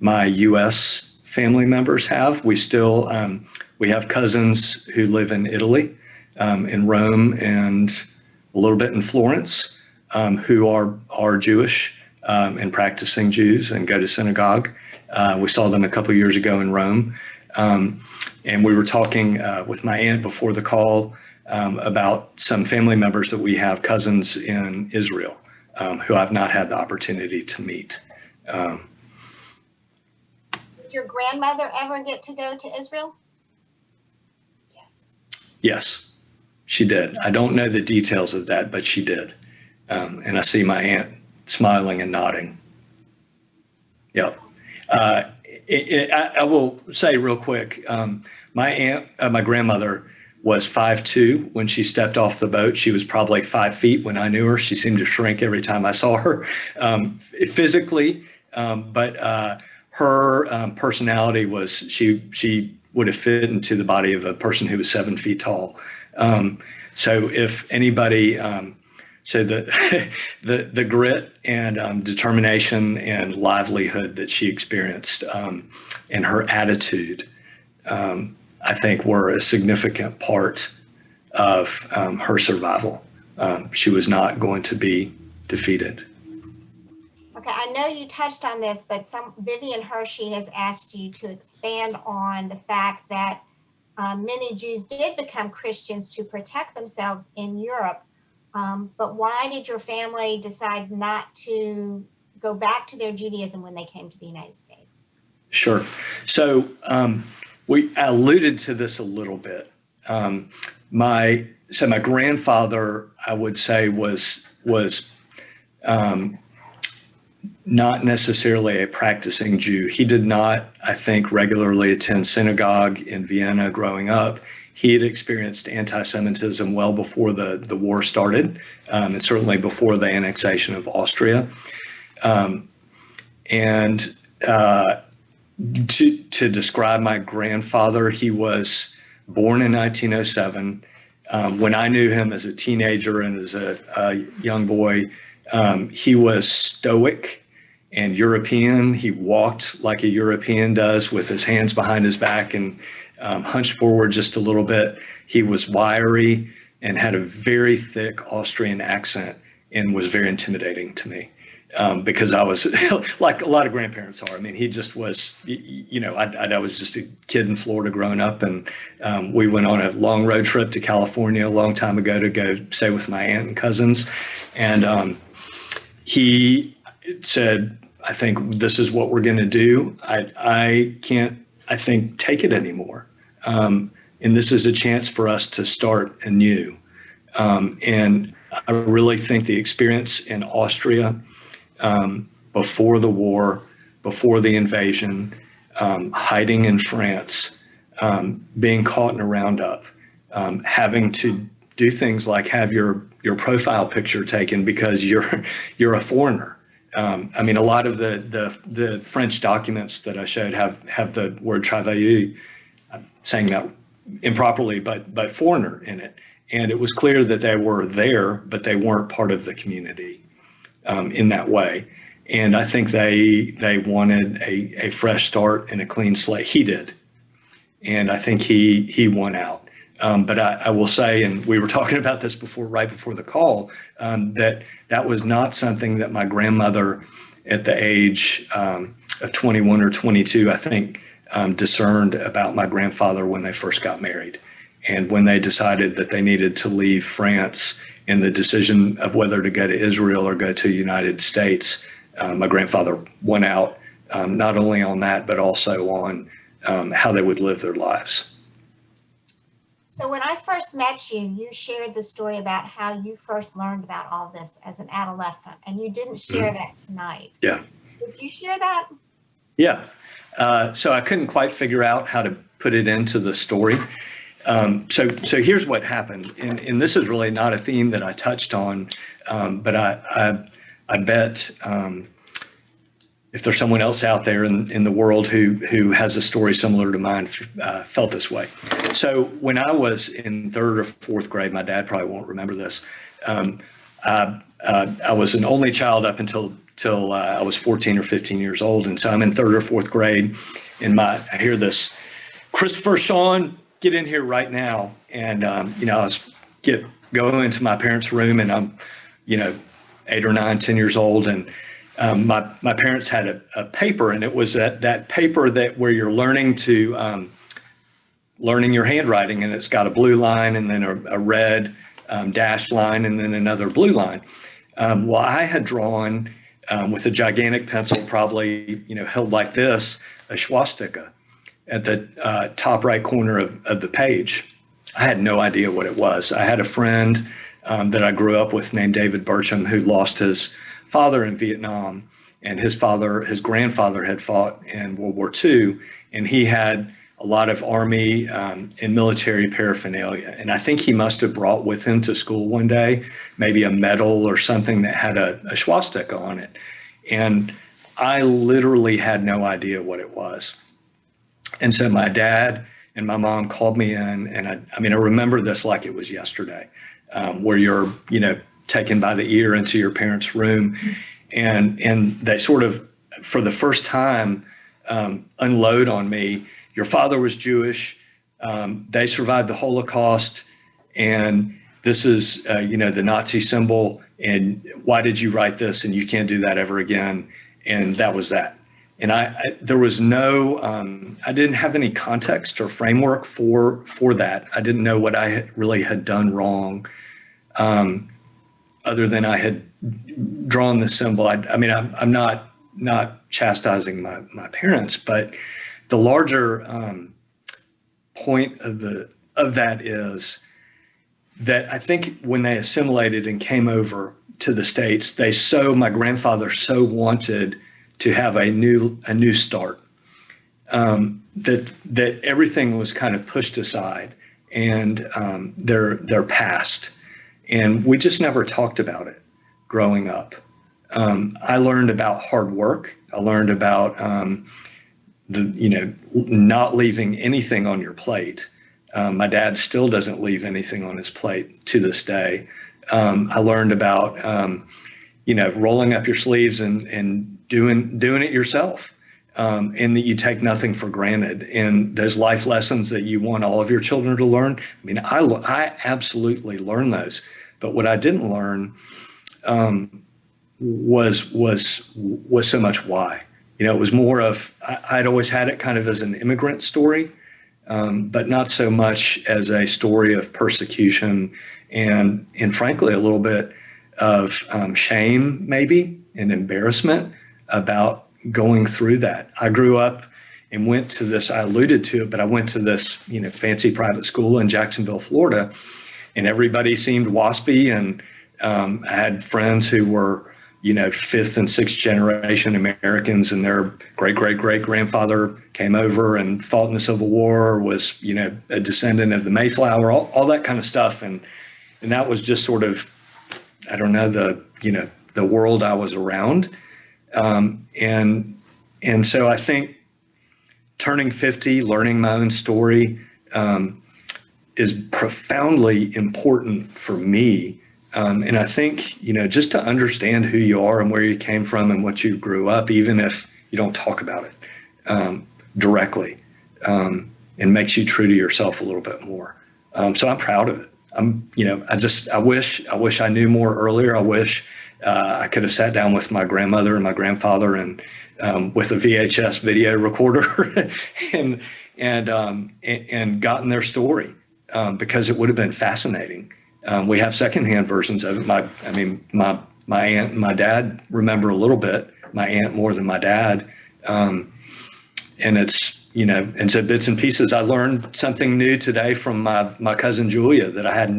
my U.S. family members have. We still, we have cousins who live in Italy, in Rome, and a little bit in Florence, who are Jewish and practicing Jews and go to synagogue. We saw them a couple of years ago in Rome. And we were talking with my aunt before the call about some family members that we have, cousins in Israel, who I've not had the opportunity to meet. Did your grandmother ever get to go to Israel? Yes, she did. I don't know the details of that, but she did. And I see my aunt smiling and nodding. Yep. I will say real quick, my grandmother was 5'2" when she stepped off the boat. She was probably 5 feet when I knew her. She seemed to shrink every time I saw her, physically, but her personality was, she would have fit into the body of a person who was 7 feet tall. So if anybody So the grit and determination and livelihood that she experienced, and her attitude, I think, were a significant part of her survival. She was not going to be defeated. Okay, I know you touched on this, but Vivian Hershey has asked you to expand on the fact that many Jews did become Christians to protect themselves in Europe. But why did your family decide not to go back to their Judaism when they came to the United States? Sure. So I alluded to this a little bit. My grandfather, I would say, was not necessarily a practicing Jew. He did not, I think, regularly attend synagogue in Vienna growing up. He had experienced anti-Semitism well before the war started, and certainly before the annexation of Austria. To describe my grandfather, he was born in 1907. When I knew him as a teenager and as a young boy, he was stoic and European. He walked like a European does, with his hands behind his back and hunched forward just a little bit. He was wiry and had a very thick Austrian accent and was very intimidating to me, because I was like a lot of grandparents are. I mean, he just was, I was just a kid in Florida growing up, and we went on a long road trip to California a long time ago to go stay with my aunt and cousins. And he said, I think this is what we're going to do. I can't, I think, take it anymore. And this is a chance for us to start anew. And I really think the experience in Austria, before the war, before the invasion, hiding in France, being caught in a roundup, having to do things like have your profile picture taken because you're a foreigner. I mean, a lot of the French documents that I showed have the word travailleur, I'm saying that improperly, but foreigner in it. And it was clear that they were there, but they weren't part of the community in that way. And I think they wanted a fresh start and a clean slate. He did. And I think he won out. But I will say, and we were talking about this right before the call, that was not something that my grandmother at the age of 21 or 22, I think, discerned about my grandfather when they first got married. And when they decided that they needed to leave France in the decision of whether to go to Israel or go to the United States, my grandfather won out, not only on that, but also on how they would live their lives. So when I first met you, you shared the story about how you first learned about all this as an adolescent, and you didn't share that tonight. Yeah. Did you share that? Yeah. So I couldn't quite figure out how to put it into the story. So here's what happened, and this is really not a theme that I touched on, but I bet if there's someone else out there in the world who has a story similar to mine, felt this way. So when I was in third or fourth grade, my dad probably won't remember this. I was an only child up until I was 14 or 15 years old, and so I'm in third or fourth grade, and I hear this, "Christopher, Sean, get in here right now." And I was going into my parents' room, and I'm 8 or 9, 10 years old, and my parents had a paper, and it was that paper where you're learning your handwriting, and it's got a blue line and then a red dashed line and then another blue line. Well, I had drawn with a gigantic pencil, probably held like this, a swastika at the top right corner of the page. I had no idea what it was. I had a friend that I grew up with named David Burcham, who lost his father in Vietnam, and his grandfather had fought in World War II, and he had a lot of army and military paraphernalia. And I think he must have brought with him to school one day, maybe a medal or something that had a swastika on it. And I literally had no idea what it was. And so my dad and my mom called me in, and I remember this like it was yesterday, where you're, taken by the ear into your parents' room, and they sort of, for the first time, unload on me. Your father was Jewish. They survived the Holocaust, and this is, the Nazi symbol. And why did you write this? And you can't do that ever again. And that was that. And there was no, I didn't have any context or framework for that. I didn't know what I really had done wrong, other than I had drawn the symbol. I'm not chastising my parents, but the larger point of that is that I think when they assimilated and came over to the States, my grandfather so wanted to have a new start, that everything was kind of pushed aside, and their past, and we just never talked about it growing up. I learned about hard work. I learned about not leaving anything on your plate. My dad still doesn't leave anything on his plate to this day. I learned about rolling up your sleeves and doing it yourself, and that you take nothing for granted. And those life lessons that you want all of your children to learn, I absolutely learned those. But what I didn't learn was so much why. It was more of, I'd always had it kind of as an immigrant story, but not so much as a story of persecution and frankly, a little bit of shame maybe and embarrassment about going through that. I grew up and went to this, I alluded to it, but I went to this, fancy private school in Jacksonville, Florida, and everybody seemed waspy. And I had friends who were, fifth and sixth generation Americans, and their great grandfather came over and fought in the Civil War, was, a descendant of the Mayflower, all that kind of stuff. And that was just sort of, I don't know, the world I was around. And so I think turning 50, learning my own story, is profoundly important for me. And I think, just to understand who you are and where you came from and what you grew up, even if you don't talk about it directly, and makes you true to yourself a little bit more. So I'm proud of it. I wish I knew more earlier. I wish I could have sat down with my grandmother and my grandfather and with a VHS video recorder and gotten their story, because it would have been fascinating. We have secondhand versions of it. My aunt and my dad remember a little bit. My aunt more than my dad, and it's and so bits and pieces. I learned something new today from my cousin Julia that I had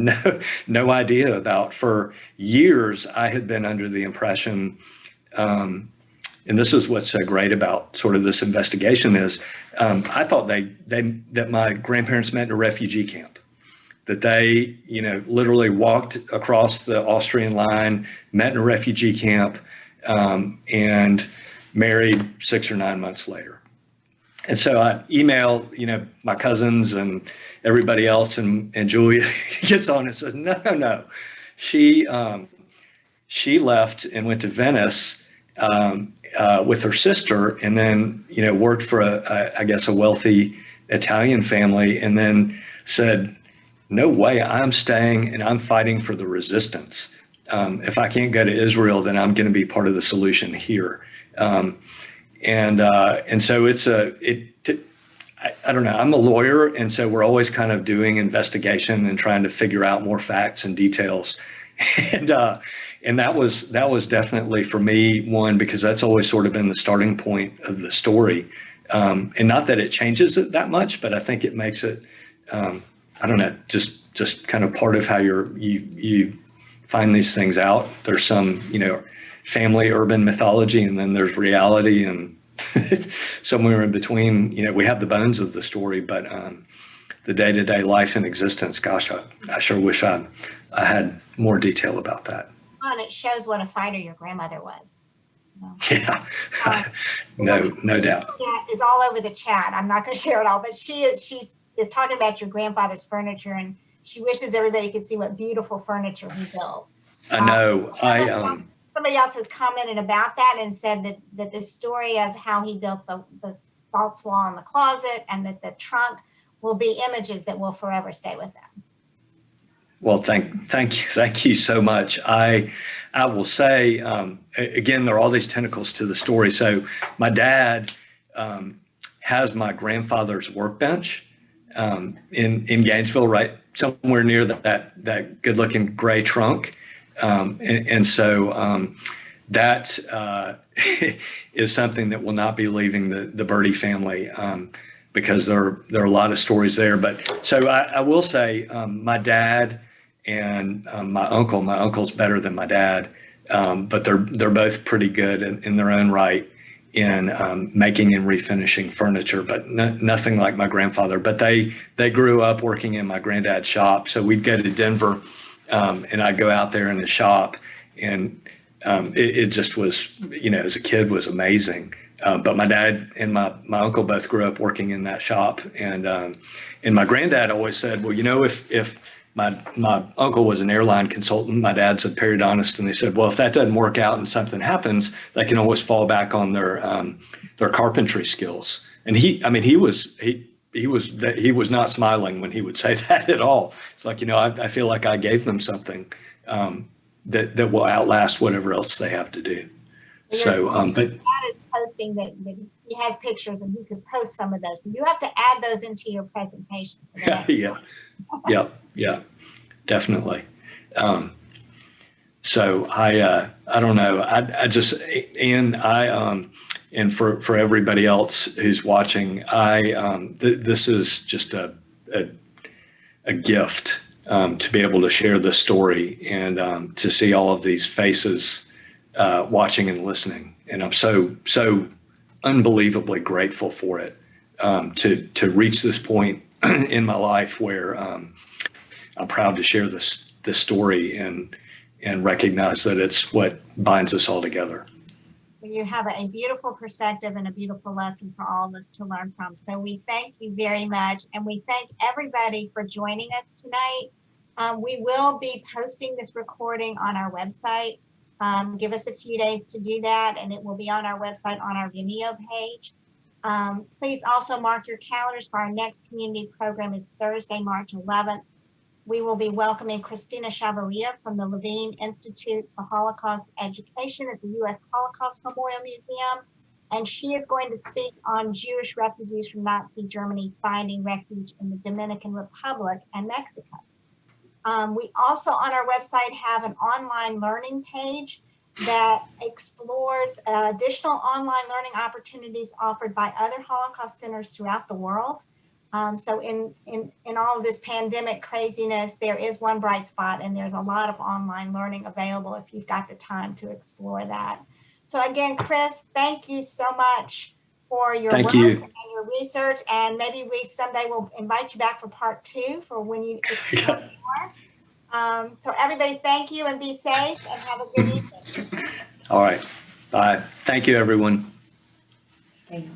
no idea about. For years, I had been under the impression, and this is what's so great about sort of this investigation is, I thought that my grandparents met in a refugee camp. That they, literally walked across the Austrian line, met in a refugee camp, and married 6 or 9 months later. And so I email, my cousins and everybody else, and Julia gets on and says, no. She left and went to Venice with her sister, and then, worked for I guess a wealthy Italian family, and then said, no way, I'm staying and I'm fighting for the resistance. If I can't go to Israel, then I'm going to be part of the solution here. And so I don't know, I'm a lawyer. And so we're always kind of doing investigation and trying to figure out more facts and details. And that was definitely for me one, because that's always sort of been the starting point of the story. And not that it changes it that much, but I think it makes it, I don't know, just kind of part of how you find these things out. There's some, family urban mythology, and then there's reality, and somewhere in between, we have the bones of the story, but the day-to-day life and existence, gosh, I sure wish I had more detail about that. Well, and it shows what a fighter your grandmother was. Yeah, no doubt. That is all over the chat. I'm not going to share it all, but she's talking about your grandfather's furniture, and she wishes everybody could see what beautiful furniture he built. I know. Somebody else has commented about that and said that the story of how he built the false wall in the closet and that the trunk will be images that will forever stay with them. Well, thank you so much. I will say, again, there are all these tentacles to the story. So my dad has my grandfather's workbench in Gainesville, right somewhere near that good-looking gray trunk. And so that is something that will not be leaving the Berdy family because there are a lot of stories there. But so I will say my dad and my uncle's better than my dad, but they're both pretty good in their own right in making and refinishing furniture, but nothing like my grandfather. But they grew up working in my granddad's shop. So we'd go to Denver and I'd go out there in the shop, and it just was, as a kid was amazing. But my dad and my uncle both grew up working in that shop. And my granddad always said, well, if my uncle was an airline consultant, my dad's a periodontist, and they said, well, if that doesn't work out and something happens, they can always fall back on their carpentry skills. And he was not smiling when he would say that at all. It's like, I feel like I gave them something that will outlast whatever else they have to do. So, but Dad is posting that he has pictures, and he could post some of those. So you have to add those into your presentation. Yeah, definitely. So I don't know. I just, and for everybody else who's watching, this is just a gift to be able to share this story and to see all of these faces watching and listening. And I'm so unbelievably grateful for it, to reach this point in my life where I'm proud to share this story and recognize that it's what binds us all together. You have a beautiful perspective and a beautiful lesson for all of us to learn from. So we thank you very much, and we thank everybody for joining us tonight. We will be posting this recording on our website. Give us a few days to do that, and it will be on our website on our Vimeo page. Please also mark your calendars for our next community program is Thursday, March 11th. We will be welcoming Christina Chavarria from the Levine Institute for Holocaust Education at the U.S. Holocaust Memorial Museum, and she is going to speak on Jewish refugees from Nazi Germany finding refuge in the Dominican Republic and Mexico. We also on our website have an online learning page that explores additional online learning opportunities offered by other Holocaust centers throughout the world. So in all of this pandemic craziness, there is one bright spot, and there's a lot of online learning available if you've got the time to explore that. So again, Chris, thank you so much for your work and your research, and maybe someday we'll invite you back for part 2 for when you explore more. So everybody, thank you, and be safe, and have a good evening. All right. Bye. Thank you, everyone. Thank you.